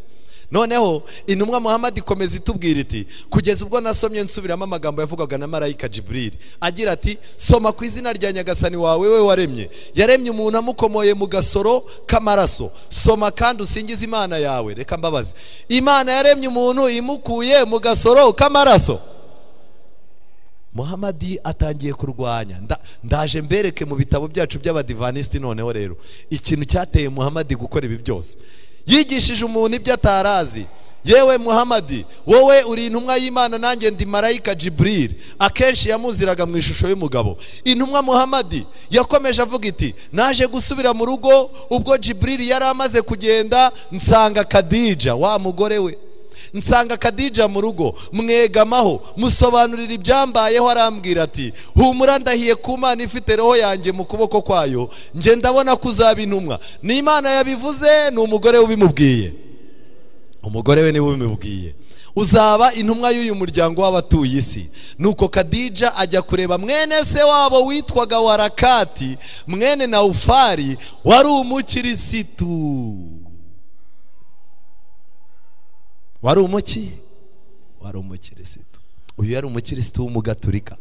Noneho intumwa Muhamadi ikomeza itubwira iti kugeza ubwo nasomye nsubiramo amagambo yavugaga na marayika Jibril agira ati soma ku izina rya Nyagasani wawe we waremye, yaremye umuntu amukomoye mu gasoro k'amaraso. Soma kandi usingize Imana yawe. Reka mbabaze, Imana yaremye umuntu imukuye mu gasoro k'amaraso? Muhamadi atangiye kurwanya. Ndaje mbereke mu bitabo byacu by'abadivaniste. Noneho rero ikintu cyateye Muhamadi gukora ibi byose, yigishije umuntu ibyo atarazi. Yewe Muhamadi, wowe uri intumwa y'Imana, nanjye ndi marayika Jibril. Akenshi yamuziraga mu ishusho y'umugabo. Intumwa Muhamadi yakomeje avuga iti naje gusubira mu rugo ubwo Jibril yari amaze kugenda, nsanga Khadija wa mugore we, nsanga Khadija mu rugo, mwegamaho musobanurira ibyambayeho. Arambwira ati humura, ndahiye ku Mana ifite roho yanjye mu kuboko kwayo, nje ndabona kuzaba intumwa. Ni Imana yabivuze, ni umugore ubimubwiye. Umugore we niwe ubimubwiye, uzaba intumwa y'uyu muryango w'abatuye isi. Nuko Khadija ajya kureba mwene se wabo witwaga Warakati mwene Naufari, wari umukirisitu. Wari umukirisitu. Uyu yari umukirisitu w'umugatulika.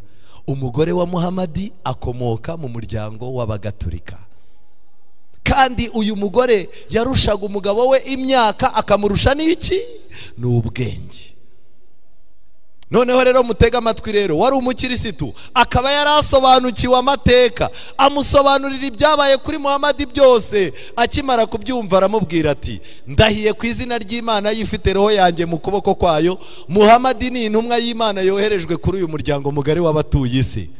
Umugore wa Muhamadi akomoka mu muryango w'abagatulika, kandi uyu mugore yarushaga umugabo we imyaka, akamurusha n'iki? N'ubwenge. Noneho rero mutega amatwi rero, wari umukirisitu akaba yarasobanukiwe amateka, amusobanurira ibyabaye kuri Muhamadi byose. Akimara kubyumva aramubwira ati ndahiye ku izina ry'Imana yifite roho yanjye mu kuboko kwayo, Muhamadi ni intumwa y'Imana yoherejwe kuri uyu muryango mugari w'abatuye isi.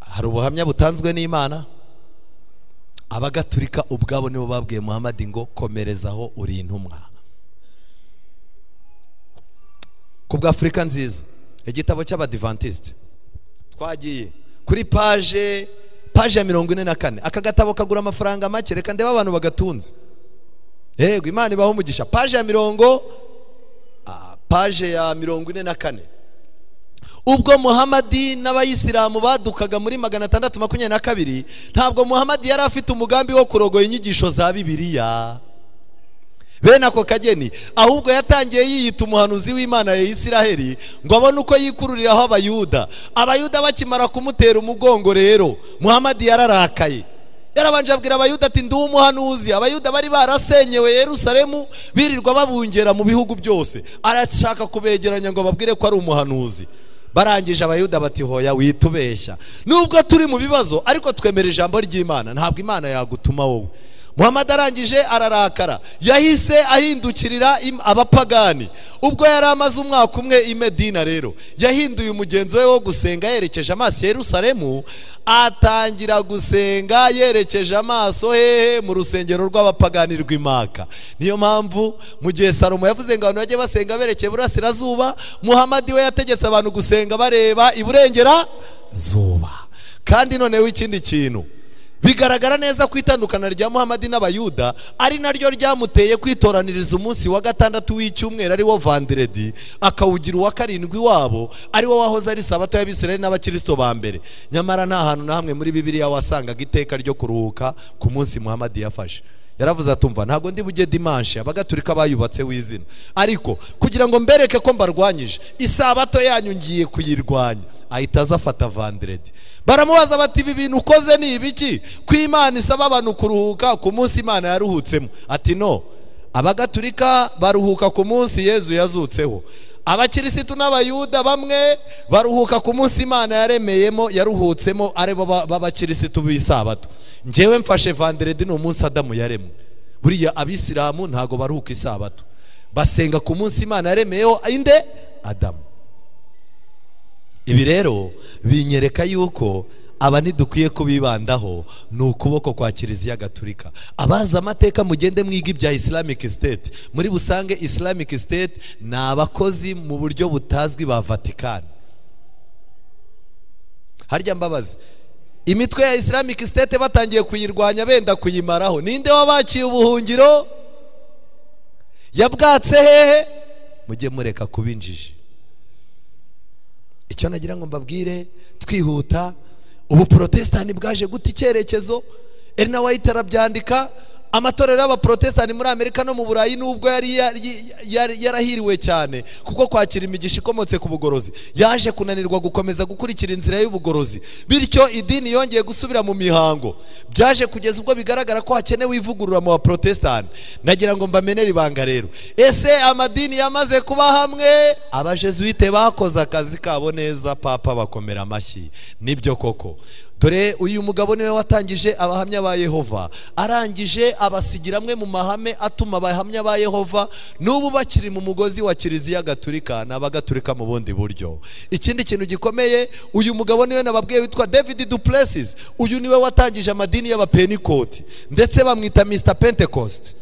Hari ubuhamya butanzwe n'Imana. Abagatulika ubwabo nibo babwiye Muhamadi ngo komerezaho uri intumwa. Kubwa Afrika nziza, igitabo cy'abadivantiste, twagiye kuri page ya 44. Aka gatabo kagura amafaranga make, reka ndeba abantu bagatunze. Yego Imana ibaho umugisha. Page ya 44. Ubwo Muhamadi n'abayisilamu badukaga muri 622, ntabwo Muhamadi yari afite umugambi wo kurogoya inyigisho za Bibiliya bene ako kageni, ahubwo yatangiye yiyita umuhanuzi w'Imana ya Isiraheli ngo abone uko yikururiraho Abayuda. Abayuda bakimara kumutera umugongo rero Muhamadi yararakaye. Yarabanje abwira Abayuda ati ndi umuhanuzi. Abayuda bari barasenyewe Yerusalemu, birirwa babungera mu bihugu byose. Arashaka kubegeranya ngo babwire ko ari umuhanuzi. Barangije Abayuda bati hoya witubeshya, nubwo turi mu bibazo ariko twemera ijambo ry'Imana, ntabwo Imana yagutuma wowe. Muhammad arangije ararakara, yahise ahindukirira abapagani. Ubwo yari amaze umwaka umwe i Medina, rero yahinduye umugenzo we wo gusenga yerekeje amaso Yerusalemu, atangira gusenga yerekeje amaso hehe mu rusengero rw'abapagani rw'Imaka. Niyo mpamvu mu gihe Salomo yavuze ngo abantu bajye basenga berekeye burasirazuba, Muhammad we yategetse abantu gusenga bareba iburengera zuba. Kandi noneho ikindi kintu bigaragara neza ku itandukana rya Muhammad n'abayuda, ari naryo ryamuteye kwitoraniriza umunsi wa gatandatu w'icyumweru ari wo Vendredi, akawugira uwa karindwi wabo, ari wo wahoze ari sabato y'Abisirayeli n'abakristo ba mbere. Nyamara nta hantu na hamwe muri Bibiliya wasangaga iteka ryo kuruhuka ku munsi Muhammad yafashe. Yaravuze atumva ntago ndi bujye dimanche abagatulika bayubatse w'izina, ariko kugira ngo mbereke ko mbarwanyije isabato yanyu ngiye kuyirwanya, ahita azafata Vendredi. Baramubaza bati ibi bintu ukoze ni ibiki ko Imana isaba abantu kuruhuka ku munsi Imana yaruhutsemo? Ati no, abagatulika baruhuka ku munsi Yezu yazutseho, abakirisitu n'abayuda bamwe baruhuka ku munsi Imana yaremeyemo yaruhutsemo, arebo b'abakirisitu b'isabato. Njewe mfashe Vendredi ni umunsi Adamu yaremwe. Buriya abisilamu ntago baruhuka isabato, basenga ku munsi Imana yaremeyeho inde? Adamu. Ibi rero binyereka yuko aba ntidukwiye kubibandaho, ni ukuboko kwa Kiliziya Gatulika. Abazi amateka mugende mwiga ibya Islamic State, muri busange Islamic State ni abakozi mu buryo butazwi ba Vatican. Harya mbabazi, imitwe ya Islamic State batangiye kuyirwanya benda kuyimaraho, ninde wabakiye ubuhungiro? Yabwatse hehe? Mujye mureka kubinjije. Icyo nagira ngo mbabwire twihuta, ubu protestani bwaje guta icyerekezo. Elena White arabyandika, amatorero y'abaprotestani muri Amerika no mu Burayi nubwo yarahiriwe cyane kuko kwakira imigisha ikomotse ku bugorozi, yaje kunanirwa gukomeza gukurikira inzira y'ubugorozi, bityo idini yongeye gusubira mu mihango. Byaje kugeza ubwo bigaragara ko hakenewe ivugurura mu baprotestani. Nagira ngo mbamenere ibanga rero, ese amadini yamaze kuba hamwe? Abajesuite bakoze akazi kabo neza, papa bakomera amashyi. Nibyo koko, dore uyu mugabo niwe watangije abahamya ba Yehova, arangije abasigira amwe mu mahame atuma abahamya ba Yehova n'ubu bakiri mu mugozi wa Kiliziya Gatulika n'abagatulika mu bundi buryo. Ikindi kintu gikomeye, uyu mugabo niwe nababwiye witwa David Duplessis. Uyu niwe watangije amadini y'abapentecote, ndetse bamwita Mr Pentecost.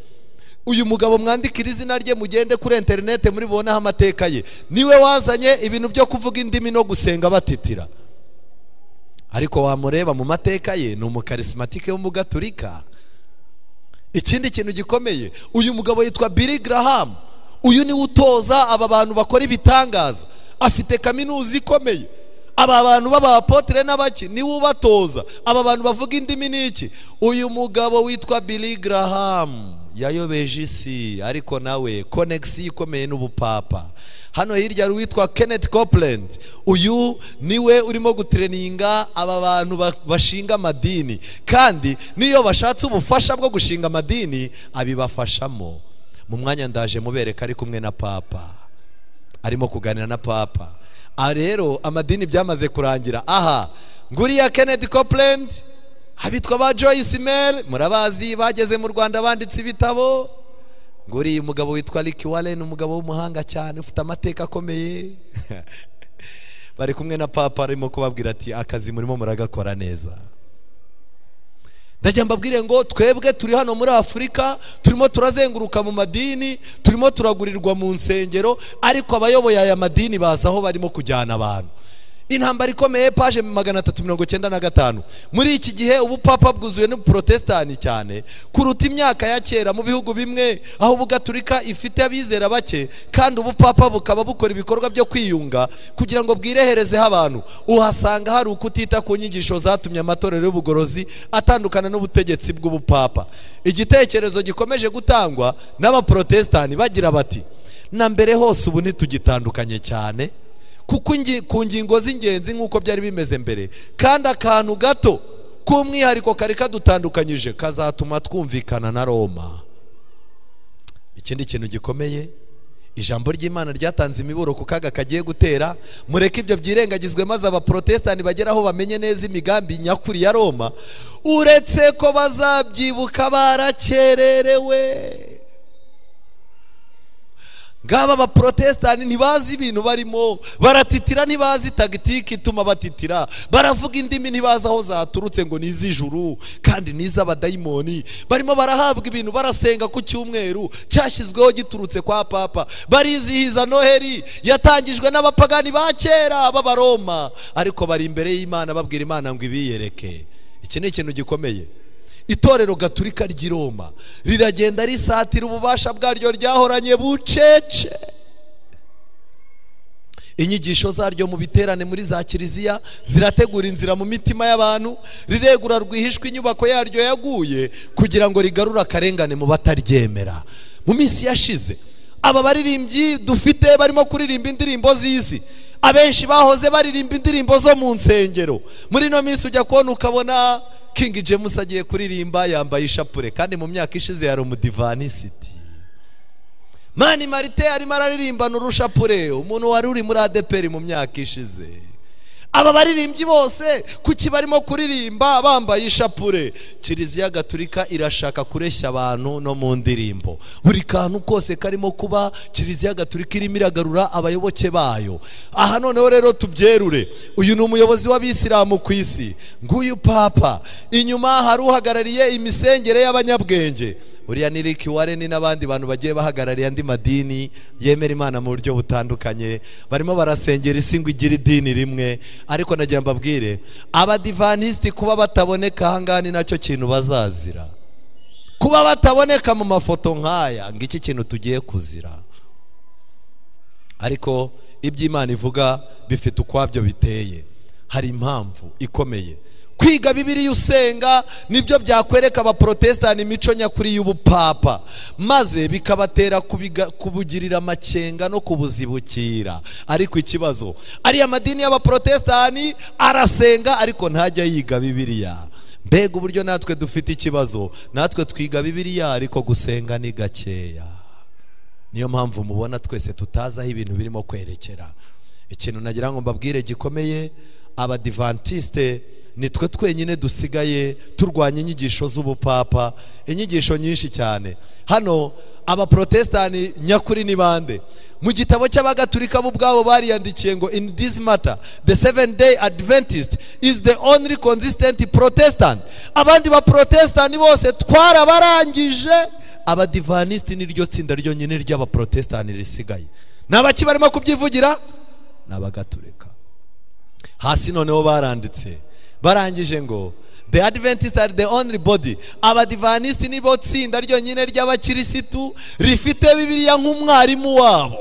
Uyu mugabo mwandikira izina rye mugende kuri internet muri bonaho amateka ye. Niwe wazanye ibintu byo kuvuga indimi no gusenga batitira, ariko wamureba mu mateka ye ni umukarismatike w'umugatulika. Ikindi kintu gikomeye, uyu mugabo yitwa Billy Graham. Uyu ni utoza aba bantu bakora ibitangaza, afite kaminuza ikomeye. Aba bantu baba apotre n'abaki ni ubatoza, aba bantu bavuga indimi n'iki. Uyu mugabo witwa Billy Graham yayobeje isi, ariko nawe connection ikomeye n'ubupapa. Hano hirya witwa Kenneth Copeland, uyu niwe urimo gutreninga aba bantu bashinga amadini, kandi niyo bashatse ubufasha bwo gushinga amadini abibafashamo. Mu mwanya ndaje mubereka ari kumwe na papa, arimo kuganira na papa. Rero amadini byamaze kurangira. Aha, nguriya Kenneth Copeland, habitwa ba Joyce Meyer, murabazi bageze mu Rwanda banditse ibitabo. Nguriya umugabo witwa Rick Warren, umugabo w'umuhanga cyane ufite amateka akomeye. Bari kumwe na papa arimo kubabwira ati akazi murimo muragakora neza. Ndajya mbabwire ngo twebwe turi hano muri Afurika, turimo turazenguruka mu madini, turimo turagurirwa mu nsengero, ariko abayoboye aya madini baza aho barimo kujyana abantu. Intambara ikomeye, page 395. Muri iki gihe ubupapa bwuzuye n'uprotestani cyane kuruta imyaka ya kera mu bihugu bimwe aho ubugatulika ifite abizera bake, kandi ubupapa bukaba bukora ibikorwa byo kwiyunga kugira ngo bwireherezeho abantu. Uhasanga hari ukutita ku nyigisho zatumye amatorero y'ubugorozi atandukana n'ubutegetsi bw'ubupapa. Igitekerezo gikomeje gutangwa n'abaprotestani bagira bati, na mbere hose ubu ntitugitandukanye cyane kuko ku ngingo z'ingenzi nk'uko byari bimeze mbere, kandi akantu gato k'umwihariko kari kadutandukanyije kazatuma twumvikana na Roma. Ikindi kintu gikomeye, ijambo ry'Imana ryatanze imiburo ku kaga kagiye gutera. Mureke ibyo byirengagizwe maze abaprotestani bageraho bamenye neza imigambi nyakuri ya Roma, uretse ko bazabyibuka barakererewe. Ngaba abaprotestani ntibazi ibintu barimo, baratitira ntibazi tagitiki ituma batitira, baravuga indimi ntibazi aho zaturutse ngo nizijuru kandi niz'abadayimoni, barimo barahabwa ibintu barasenga ku cyumweru cyashyizweho giturutse kwa papa, barizihiza Noheri yatangijwe n'abapagani ba kera b'Abaroma, ariko bari imbere y'Imana babwira Imana ngo ibiyereke. Iki ni ikintu gikomeye. Itorero Gaturika ry'i Roma riragenda risatira ububasha bwaryo ryahoranye bucece. Inyigisho zaryo mu biterane muri za kiliziya zirategura inzira mu mitima y'abantu, riregura rwihishwa inyubako yaryo yaguye kugira ngo rigarure akarengane mu bataryemera. Mu minsi yashize aba baririmbyi dufite barimo kuririmba indirimbo z'isi, abenshi bahoze baririmba indirimbo zo mu nsengero. Muri no minsi ujya kubona ukabona King James agiye kuririmba yambaye ishapure, kandi mu myaka ishize yari umudivanisiti. Mani Marite arimo araririmba n'urushapure, umuntu wari uri muri ADPR mu myaka ishize. Aba baririmbyi bose kuki barimo kuririmba bambaye ishapure? Kiliziya Gaturika irashaka kureshya abantu no mu ndirimbo. Buri kantu kose karimo kuba Kiliziya Gaturika irimo iragarura abayoboke bayo. Aha noneho rero tubyerure, uyu ni umuyobozi w'abisilamu ku isi, nguyu papa, inyuma hari uhagarariye imisengere y'abanyabwenge, uriya ni Rick Warren n'abandi bantu bagiye bahagarariye andi madini yemera Imana mu buryo butandukanye, barimo barasengera isi ngo igire idini rimwe. Ariko nagira mbabwire abadivantisti kuba bataboneka hangani nacyo kintu bazazira, kuba bataboneka mu mafoto nkaya ngo iki kintu tugiye kuzira. Ariko iby'Imana ivuga bifite ukwabyo biteye, hari impamvu ikomeye. Kwiga Bibiliya usenga nibyo byakwereka abaprotestani imico nyakuri y'ubupapa, maze bikabatera kubugirira amakenga no kubuzibukira. Ariko ikibazo ari amadini y'abaprotestani arasenga ariko ntajya yiga Bibiliya. Mbega uburyo natwe dufite ikibazo, natwe twiga Bibiliya ariko gusenga ni gakeya. Niyo mpamvu mubona twese tutazaho ibintu birimo kwerekera. Ikintu nagira ngo mbabwire gikomeye, abadivantiste nitwe twenyine dusigaye turwanya inyigisho z'ubupapa, inyigisho nyinshi cyane. Hano abaprotestani nyakuri ni bande? Mu gitabo cy'Abagatulika bo ubwabo bariyandikiye ngo in this matter the Seventh Day Adventist is the only consistent Protestant. Abandi ba Protestant bose twarabarangije, abadivanisti niryo tsinda ryo nyine ry'abaprotestani risigaye. Nabaki barimo kubyivugira? N'Abagatulika. Hasi noneho baranditse barangije ngo the Adventists are the only body. Abadivanisti nibo tsinda ryo nyine ry'abakirisitu rifite Bibiliya nk'umwarimu wabo.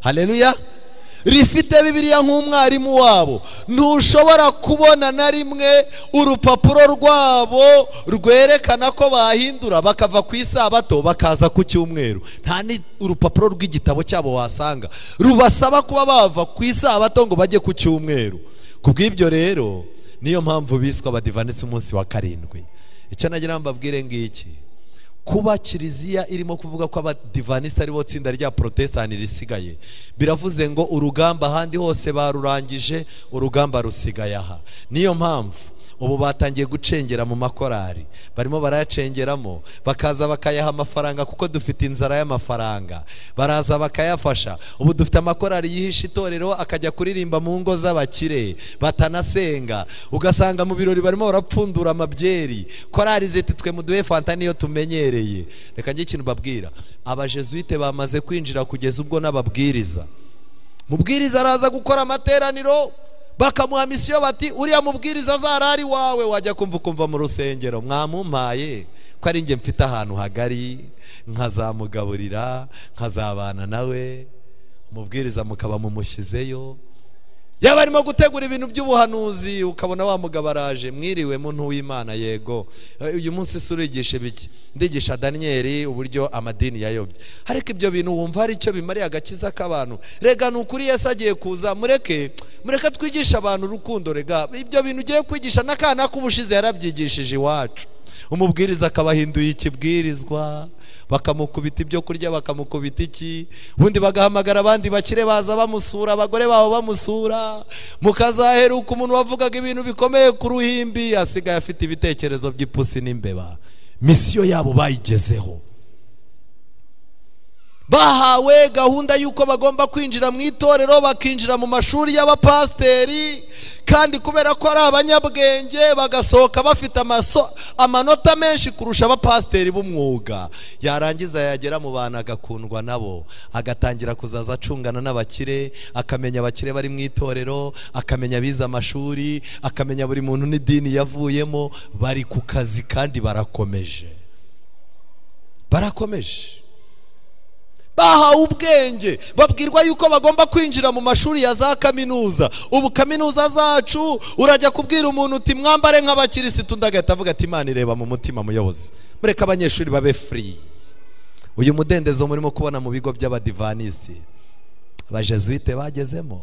Haleluya. Rifite Bibiliya nk'umwarimu wabo. Ntushobora kubona na rimwe urupapuro rwabo rwerekana ko bahindura bakava ku isabato bakaza ku cyumweru. Nta ni urupapuro rw'igitabo cyabo wasanga rubasaba kuba bava ku isabato ngo bajye ku cyumweru. Kubw'ibyo rero niyo mpamvu biswa abadivanisi umunsi wa karindwi. Icyo nagira mbabwire ngiki, kuba kiliziya irimo kuvuga ko abadivanisi ari bo tsinda rya protestani risigaye, biravuze ngo urugamba ahandi hose barurangije, urugamba rusigaye aha. Niyo mpamvu ubu batangiye gucengera mu makorari, barimo barayacengeramo, bakaza bakayaha amafaranga kuko dufite inzara y'amafaranga, baraza bakayafasha. Ubu dufite amakorari yihisha itorero akajya kuririmba mu ngo z'abakire batanasenga, ugasanga mu birori barimo barapfundura amabyeri. Korari ziti twe muduhe fanta niyo tumenyereye. Reka njye ikintu babwira, abajesuite bamaze kwinjira kugeza ubwo n'ababwiriza, mubwiriza araza gukora amateraniro bakamuha misiyo bati uriya mubwiriza azarari wawe, wajya kumva mu rusengero mwamumpaye ko ari njye mfite ahantu hagari nkazamugaburira nkazabana nawe, umubwiriza mukaba mumushyizeyo. Yaba arimo gutegura ibintu by'ubuhanuzi ukabona wa mugabo araje, mwiriwe muntu w'Imana, yego uyu munsi surigishe biki? Ndigisha Daniel uburyo amadini yayobye. Ariko ibyo bintu wumva ari cyo bimariye agakiza k'abantu? Rega nukuri Yesu agiye kuza, mureke twigisha abantu urukundo. Rega ibyo bintu ugiye kwigisha n'akana k'ubushize yarabyigishije iwacu. Umubwiriza akabahinduye ikibwirizwa, bakamukubita ibyo kurya, bakamukubita iki, ubundi bagahamagara abandi bakire baza bamusura, abagore babo bamusura, mukazaheruka umuntu wavugaga ibintu bikomeye ku ruhimbi asigaye afite ibitekerezo by'ipusi n'imbeba. Misiyo yabo bayigezeho. Bahawe gahunda yuko bagomba kwinjira mu itorero, bakinjira mu mashuri y'abapasteri, kandi kubera ko ari abanyabwenge bagasohoka bafite amanota menshi kurusha abapasteri b'umwuga. Yarangiza yagera mu bantu agakundwa nabo, agatangira kuzaza acungana n'abakire, akamenya abakire bari mu itorero, akamenya abize amashuri, akamenya buri muntu n'idini yavuyemo. Bari ku kazi kandi barakomeje. Bahawe ubwenge, babwirwa yuko bagomba kwinjira mu mashuri ya za kaminuza. Ubu kaminuza zacu urajya kubwira umuntu uti mwambare nk'abakirisitu, ndagahita avuga ati Imana ireba mu mutima muyobozi, mureka abanyeshuri babe free. Uyu mudendezo murimo kubona mu bigo by'abadivaniste, abajesuite bagezemo.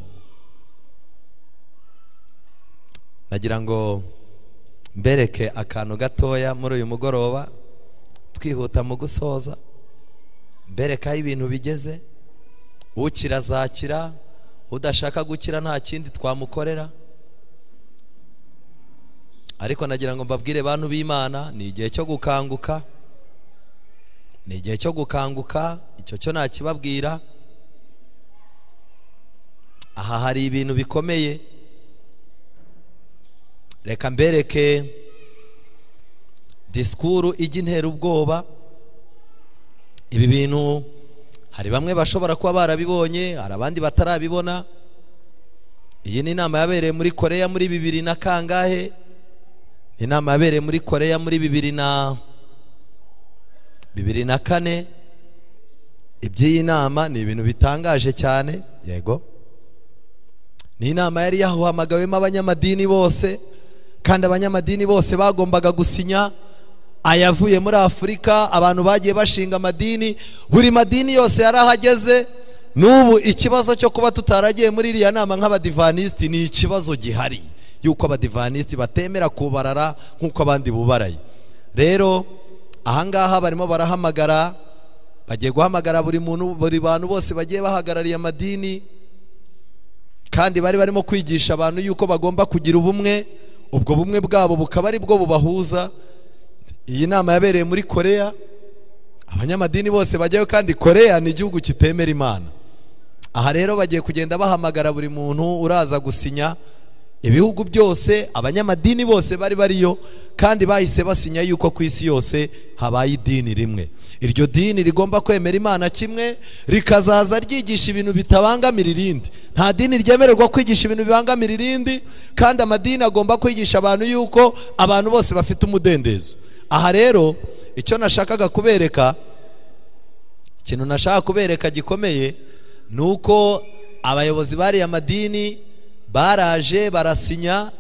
Nagira ngo mbereke akantu gatoya muri uyu mugoroba, twihuta mu gusoza. Mbereka ibintu bigeze, ukira azakira, udashaka gukira nta kindi twamukorera. Ariko nagira ngo mbabwire bantu b'Imana, ni igihe cyo gukanguka, icyo cyo nakibabwira. Aha hari ibintu bikomeye, reka mbereke disikuru ijya intera ubwoba. Ibi bintu hari bamwe bashobora kuba barabibonye, hari abandi batarabibona. Iyi ni inama yabereye muri Korea muri 2000 na kangahe? Inama yabereye muri Korea muri 2004. Iby'iyi nama ni ibintu bitangaje cyane. Yego, ni inama yari yahamagawemo abanyamadini bose, kandi abanyamadini bose bagombaga gusinya ayavuye muri Afurika. Abantu bagiye bashinga amadini, buri madini yose yarahageze. N'ubu ikibazo cyo kuba tutaragiye muri iriya nama nk'abadivaniste ni ikibazo gihari, yuko abadivaniste batemera kubarara nk'uko abandi bubaraye. Rero ahangaha barimo barahamagara, bagiye guhamagara buri bantu bose bagiye bahagarariye amadini, kandi barimo kwigisha abantu yuko bagomba kugira ubumwe. Ubwo bumwe bwabo bukaba ari bwo bubahuza. Iyi nama yabereye muri Korea, abanyamadini bose bajyayo, kandi Korea ni igihugu kitemera Imana. Aha rero bagiye kugenda bahamagara buri muntu uraza gusinya. Ibihugu byose, abanyamadini bose bariyo, kandi bahise basinya yuko ku isi yose habaye idini rimwe. Iryo dini rigomba kwemera Imana kimwe, rikazaza ryigisha ibintu bitabangamira irindi. Nta dini ryemererwa kwigisha ibintu bibangamira irindi, kandi amadini agomba kwigisha abantu yuko abantu bose bafite umudendezo. Aha rero icyo nashakaga kubereka, ikintu nashaka kubereka gikomeye, nuko abayobozi bari amadini baraje barasinya.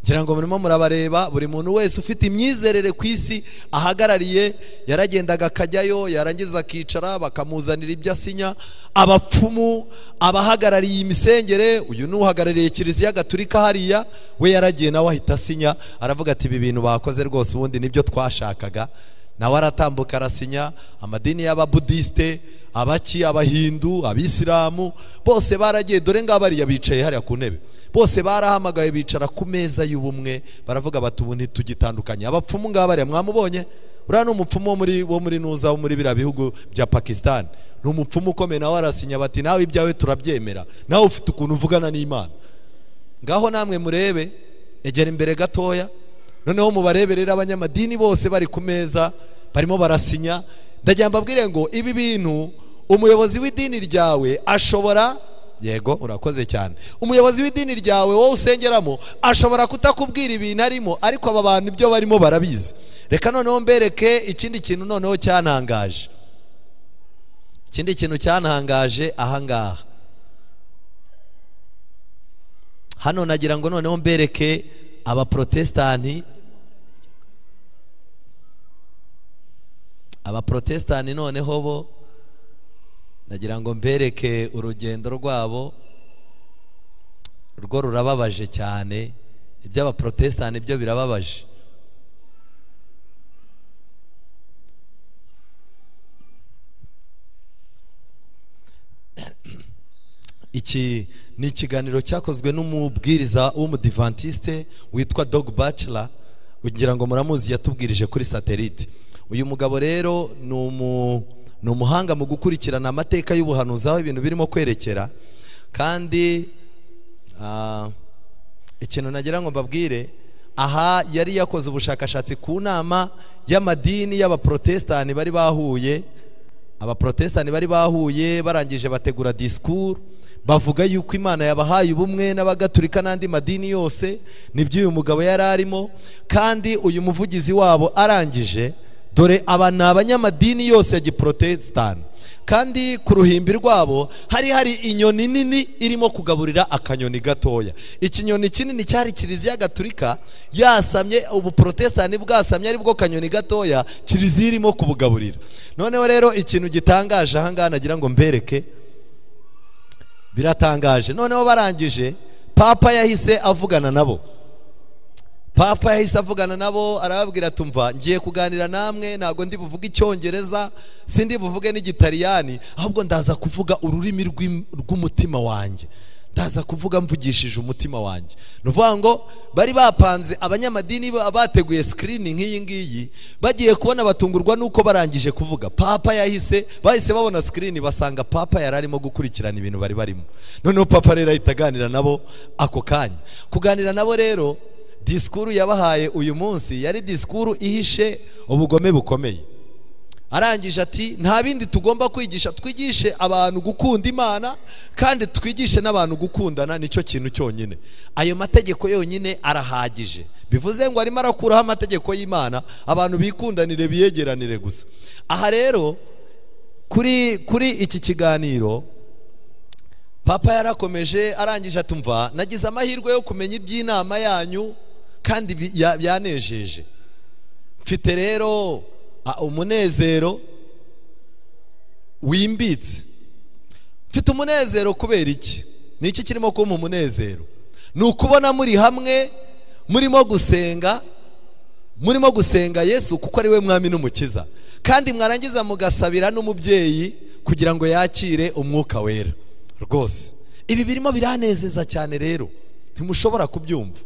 Ngira ngo murimo murabareba, buri muntu wese ufite imyizerere ku isi ahagarariye yaragendaga akajyayo, yarangiza akicara bakamuzanira ibyo asinya. Abapfumu, abahagarariye imisengere, uyu n'uhagarariye Kiliziya Gatolika hariya, we yaragiye nawe ahita asinya, aravuga ati ibi bintu bakoze rwose ubundi nibyo twashakaga. Nawe aratambuka arasinya. Amadini y'ababudiste, abahindu, abisilamu, bose baragiye. Dore ngabariya bicaye hariya ku ntebe, bose barahamagaye bicara ku meza y'ubumwe, baravuga bati ubu ntitugitandukanye. Abapfumu ngabariya mwamubonye, uriya ni umupfumu wo muri Nuza, wo muri biriya bihugu bya Pakistan. Ni umupfumu ukomeye, nawe arasinya bati nawe ibyawe turabyemera, nawe ufite ukuntu uvugana n'Imana. Ngaho namwe murebe, egera imbere gatoya, noneho mubareberera abanyamadini bose bari ku meza barimo barasinya. Ndagira mbabwire ngo ibi bintu umuyobozi w'idini ryawe ashobora, yego urakoze cyane, umuyobozi w'idini ryawe wowe usengeramo ashobora kutakubwira ibintu arimo, ariko aba bantu ibyo barimo barabizi. Reka noneho mbereke ikindi kintu noneho cyantangaje. Ikindi kintu cyantangaje ahangaha, hano nagira ngo noneho mbereke abaprotestani. Abaprotestani noneho bo nagira ngo mbereke urugendo rwabo, rwo rurababaje cyane. Iby'abaprotestani byo birababaje. iki ni ikiganiro cyakozwe n'umubwiriza w'umudivantiste witwa Dog Bachelor, ugira ngo muramuzi, yatubwirije kuri satellite. Uyu mugabo rero ni umuhanga mu gukurikirana amateka y'ubuhanuzi aho ibintu birimo kwerekera. Kandi ikintu nagira ngo mbabwire, aha yari yakoze ubushakashatsi ku nama y'amadini y'abaprotestani bari bahuye. Abaprotestani bari bahuye barangije bategura discours, bavuga yuko Imana yabahaye ubumwe n'abagatulika n'andi madini yose. Nibyo uyu mugabo yari arimo. Kandi uyu muvugizi wabo arangije, dore aba ni abanyamadini yose ya giprotestani, kandi ku ruhimbi rwabo hari inyoni nini irimo kugaburira akanyoni gatoya. Ikinyoni kinini cyari kiliziya gatulika yasamye, ubu protestani bwasamye ari bwo kanyoni gatoya kiliziya irimo kubugaburira. Noneho rero ikintu gitangaje aha ngaha nagira ngo mbereke, biratangaje. Noneho barangije, papa yahise avugana nabo. Papa yahise avugana nabo, arababwira tumva, ngiye kuganira namwe, ntago ndi buvuge icyongereza, sindi buvuge n'igitaliyani, ahubwo ndaza kuvuga ururimi rw'umutima wanjye, ndaza kuvuga mvugishije umutima wanjye. Nuvuga ngo bari bapanze abanyamadini bateguye screening nk'iyi ngiyi, bagiye kubona batungurwa nuko barangije kuvuga papa bahise babona screen, basanga papa yararimo gukurikirana ibintu bari barimo. Noneho papa rero ahita aganira nabo ako kanya. Kuganira nabo rero, disikuru yabahaye uyu munsi yari disikuru ihishe ubugome bukomeye. Arangije ati nta bindi tugomba kwigisha, twigishe abantu gukunda Imana kandi twigishe n'abantu gukundana, nicyo kintu cyonyine. Ayo mategeko yonyine arahagije. Bivuze ngo arimo arakuraho amategeko y'Imana, abantu bikundanire biyegeranire gusa. Aha rero kuri iki kiganiro papa yarakomeje, arangije atumva, nagize amahirwe yo kumenya iby'inama yanyu kandi byanejeje. Mfite rero umunezero wimbitse. Mfite umunezero kubera iki? Ni iki kirimo kumpa umunezero? Ni ukubona muri hamwe, murimo gusenga Yesu kuko ari we mwami n'umukiza, kandi mwarangiza mugasabira n'umubyeyi kugira ngo yakire umwuka wera. Rwose ibi birimo biranezeza cyane, rero ntimushobora kubyumva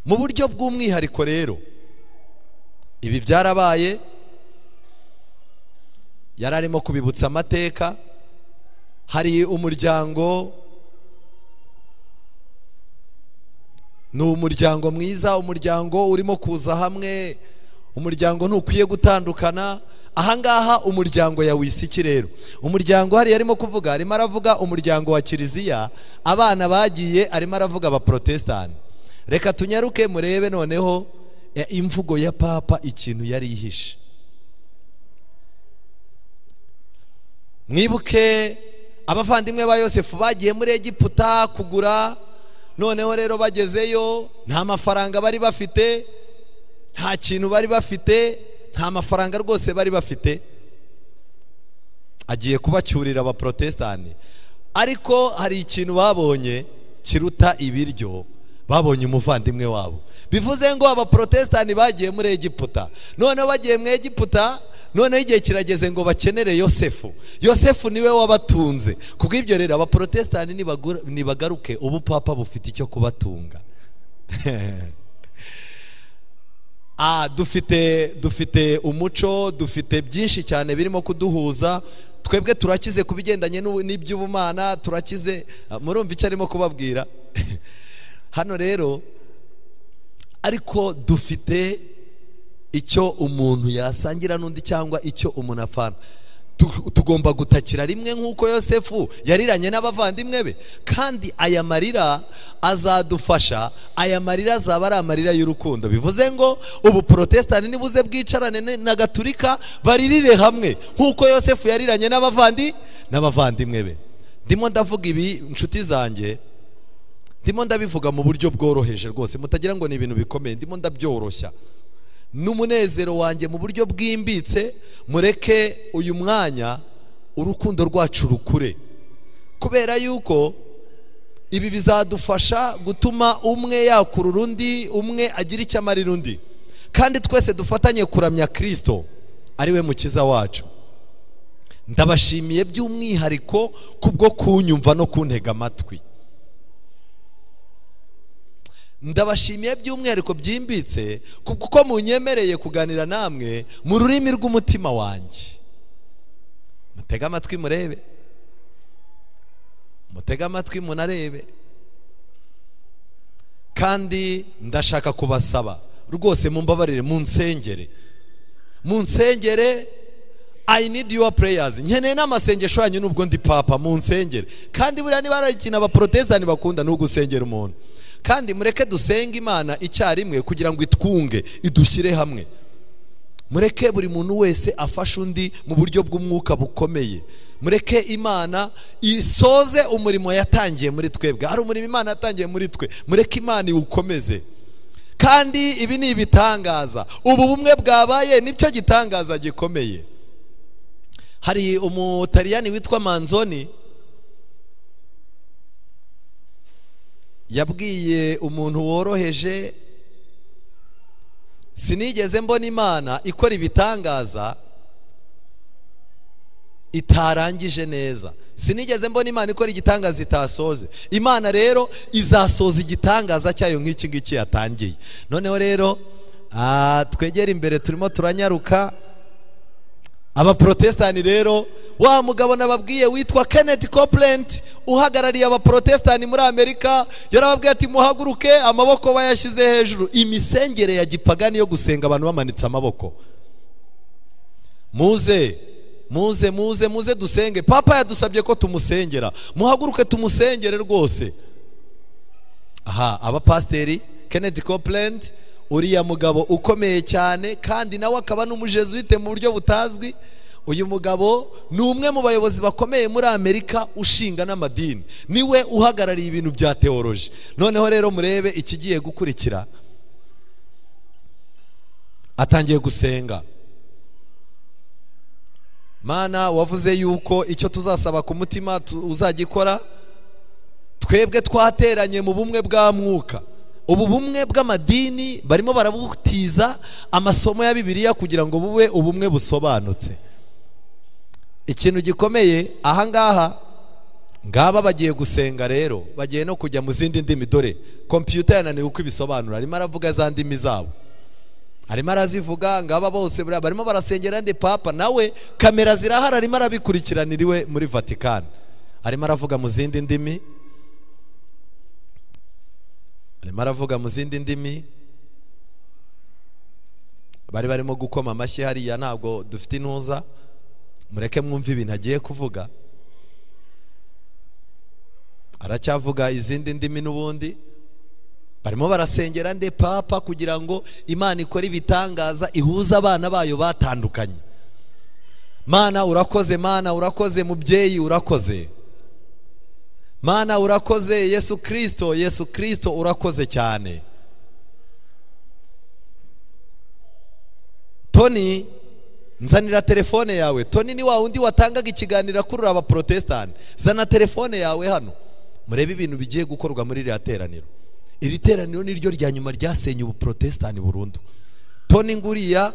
mu buryo bw'umwihariko. Rero ibi byarabaye, yararimo kubibutsa amateka. Hari umuryango, ni umuryango mwiza, umuryango urimo kuza hamwe, umuryango ntukwiye gutandukana. Ahangaha umuryango yawisiki rero, umuryango hari yarimo kuvuga, arimo aravuga umuryango wa kiliziya, abana bagiye, arimo aravuga abaprotestani. Reka tunyaruke murebe noneho imvugo ya papa ikintu yari ihishe. Mwibuke abavandimwe ba Yosefu bagiye muri Egiputa kugura. Noneho rero bagezeyo, nta mafaranga bari bafite, nta kintu bari bafite, nta mafaranga rwose bari bafite. Agiye kubacyurira abaprotestani, ariko hari ikintu babonye kiruta ibiryo. Babonye umuvandimwe wabo. Bivuze ngo abaprotestani bagiye muri Egiputa, none bagiye mu Egiputa, none igihe kirageze ngo bakenere Yosefu. Yosefu niwe wabatunze. Kubw'ibyo rero abaprotestani nibagaruke, ubu papa bufite icyo kubatunga. Dufite umuco, dufite byinshi cyane birimo kuduhuza. Twebwe turakize kubigendanye n'iby'ubumana, turakize. Murumva icyo arimo kubabwira hano rero. Ariko dufite icyo umuntu yasangira n'undi, cyangwa icyo umuntu afana. Tugomba gutakira rimwe nk'uko Yosefu yariranye n'abavandimwe be. Kandi aya marira azadufasha, aya marira azaba ari amarira y'urukundo. Bivuze ngo ubu protestani nibuze bwicarane na gatulika, baririre hamwe nk'uko Yosefu yariranye n'abavandimwe be. Ndimo ndavuga ibi inshuti zanjye, ndimo ndabivuga mu buryo bworoheje rwose, mutagira ngo ni ibintu bikomeye. Ndimo ndabyoroshya n'umunezero wanjye mu buryo bwimbitse. Mureke uyu mwanya urukundo rwacu rukure, kubera yuko ibi bizadufasha gutuma umwe yakurura undi, umwe agira icyo amarira undi, kandi twese dufatanye kuramya Kristo ari we mukiza wacu. ndabashimiye by'umwihariko kubwo kunyumva no kuntega amatwi. Ndabashimiye by'umwihariko byimbitse kuko munyemereye kuganira namwe mu rurimi rw'umutima wanjye. Mutega amatwi murebe, mutega amatwi munarebe. Kandi ndashaka kubasaba rwose mumbabarire, munsengere, I need your prayers. Nkeneye n'amasengesho yanyu nubwo ndi papa, munsengere. Kandi buriya niba ari abaprotestani bakunda no gusengera umuntu. Kandi mureke dusenge Imana icyarimwe kugira ngo itwunge, idushyire hamwe. Mureke buri muntu wese afashe undi mu buryo bw'umwuka bukomeye. Mureke Imana isoze umurimo yatangiye muri twebwe. Hari umurimo Imana yatangiye muri twe, mureke Imana iwukomeze. Kandi ibi ni ibitangaza. Ubu bumwe bwabaye nicyo gitangaza gikomeye. Hari umutaliyani witwa Manzoni yabwiye umuntu woroheje, sinigeze mbona Imana ikora ibitangaza itarangije neza. Sinigeze mbona Imana ikora igitangaza itasoze. Imana rero izasoza igitangaza cyayo nk'iki ngiki yatangiye. Noneho rero twegera imbere, turimo turanyaruka. Abaprotestani rero, wa mugabo nababwiye witwa Kenneth Copeland uhagarariye abaprotestani muri Amerika, yarababwiye ati muhaguruke, amaboko bayashyize hejuru. Imisengere ya gipagani yo gusenga abantu bamanitse amaboko. Muze dusenge. Papa yadusabye ko tumusengera, muhaguruke tumusengere rwose. Abapasteri Kenneth Copeland, uriya mugabo ukomeye cyane kandi nawe akaba n'umujesuite mu buryo butazwi. Uyu mugabo ni umwe mu bayobozi bakomeye muri Amerika ushinga n'amadini, niwe uhagarariye ibintu bya teoloji. Noneho rero murebe ikigiye gukurikira. Atangiye gusenga. Mana, wavuze yuko icyo tuzasaba ku mutima uzagikora. Twebwe twateranye mu bumwe bwa mwuka. Ubu bumwe bw'amadini barimo barabutiza amasomo ya Bibiliya kugira ngo bube ubumwe busobanutse. Ikintu gikomeye ahangaha, ngaba bagiye gusenga rero, bagiye no kujya mu zindi ndimi. Dore computer yananiwe uko ibisobanura, arimo aravuga za ndimi zabo, arimo arazivuga. Ngaba bose barimo barasengera ndi papa, nawe kamera zirahara, arimo arabikurikiraniriwe muri Vatican, arimo aravuga mu zindi ndimi, arimo aravuga mu zindi ndimi. Bari barimo gukoma amashyi hariya, ntabwo dufite intuza. Mureke mwumve ibintu agiye kuvuga. Aracyavuga izindi ndimi n'ubundi. Barimo barasengera nde papa kugira ngo Imana ikore ibitangaza, ihuza abana bayo batandukanye. Mana urakoze, Mana urakoze, mubyeyi urakoze. Mana urakoze, Yesu Kristo urakoze cyane. Tony, nzanira telefone yawe. Tony ni wa undi watangaga ikiganiro kurura abaprotestani. Zana telefone yawe hano, murebe ibintu bigiye gukorwa muri iri teraniro. Iri teraniro ni ryo rya nyuma ryasenye ubuprotestani burundu. Tony nguriya,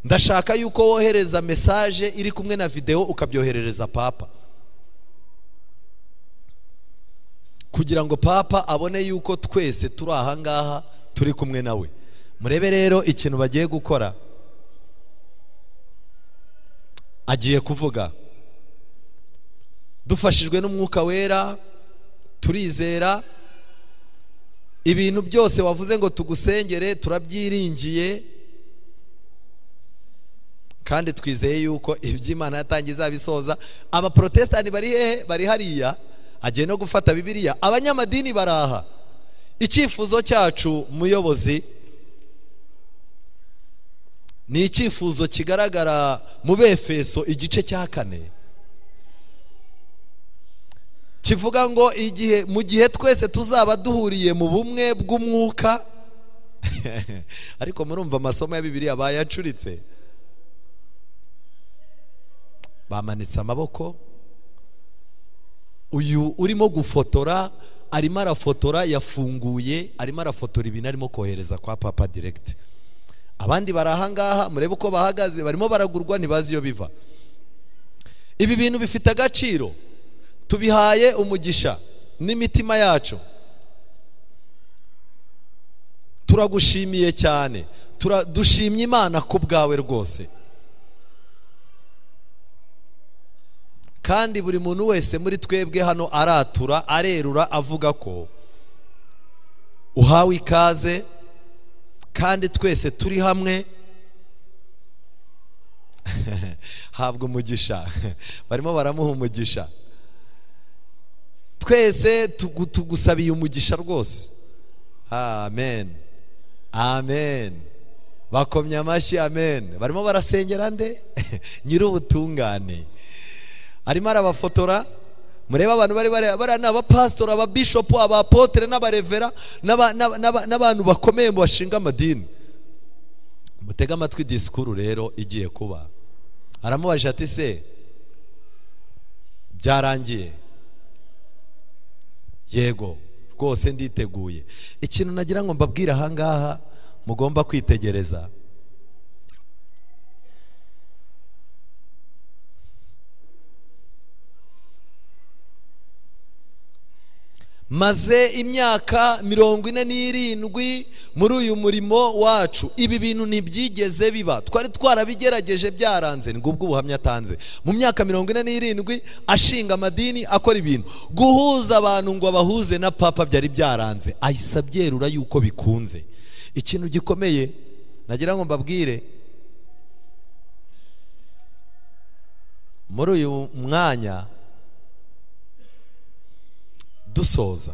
ndashaka yuko wohereza message iri kumwe na video ukabyoherereza papa, kugira ngo papa abone yuko twese turi aha ngaha turi kumwe nawe. Murebe rero ikintu bagiye gukora. Agiye kuvuga. Dufashijwe n'umwuka wera, turizera ibintu byose wavuze ngo tugusengere turabyiringiye, kandi twizeye yuko iby'Imana yatangiza bisoza. Abaprotestani bari hehe? Bari hariya. Agiye no gufata Bibiliya. Abanyamadini baraha. Icyifuzo cyacu muyobozi ni icyifuzo kigaragara mu Befeso igice cya 4, kivuga ngo mu gihe twese tuzaba duhuriye mu bumwe bw'umwuka. Ariko murumva amasomo ya Bibiliya bayacuritse, bamanitse amaboko. Uyu urimo gufotora arimo arafotora, yafunguye, arimo arafotora ibintu arimo kohereza kwa papa direct. Abandi barahangaha, murebe uko bahagaze, barimo baragurwa, ntibazi iyo biva. ibi bintu bifite agaciro, tubihaye umugisha n'imitima yacu. Turagushimiye cyane, dushimye Imana ku bwawe rwose. Kandi buri muntu wese muri twebwe hano aratura, arerura, avuga ko uhawe ikaze, kandi twese turi hamwe. Habwa umugisha, barimo baramuha umugisha. Twese tugusabiye umugisha rwose. Amen, amen. Bakomye amashyi, amen. Barimo barasengera nde? Nyir'ubutungane arimo arabafotora. Mureba abantu bari n'abapastora, ababishopu, abapotere n'abarevera n'abantu bakomeye mu bashinga amadini. Mutega amatwi disikuru rero igiye kuba. Aramubaje ati se byarangiye? Yego rwose nditeguye. Ikintu nagira ngo mbabwire ahangaha mugomba kwitegereza, maze imyaka 47 muri uyu murimo wacu. Ibi bintu ntibyigeze biba, twari twarabigerageje byaranze. Ngubwo ubuhamya atanze mu myaka 47 ashinga amadini, akora ibintu guhuza abantu ngo abahuze na papa, byari byaranze. Ahise abyerura yuko bikunze. Ikintu gikomeye nagira ngo mbabwire muri uyu mwanya dusoza,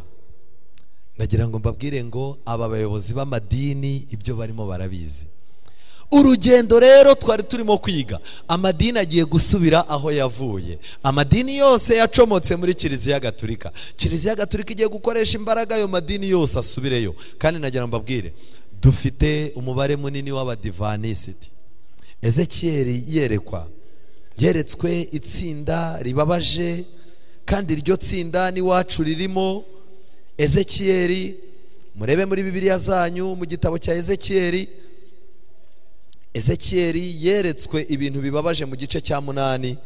nagira ngo mbabwire ngo aba bayobozi b'amadini ibyo barimo barabizi. Urugendo rero twari turimo kwiga, amadini agiye gusubira aho yavuye. Amadini yose yacomotse muri Kiliziya Gatolika. Kiliziya Gatolika igiye gukoresha imbaraga ayo madini yose asubireyo. Kandi nagira ngo mbabwire, dufite umubare munini w'abadivanisiti. Ezekiel yeretswe itsinda ribabaje, kandi iryo tsinda n'iwacu ririmo. Ezekiel, murebe muri Bibiliya zanyu mu gitabo cya Ezekiel yeretswe ibintu bibabaje mu gice cya 8.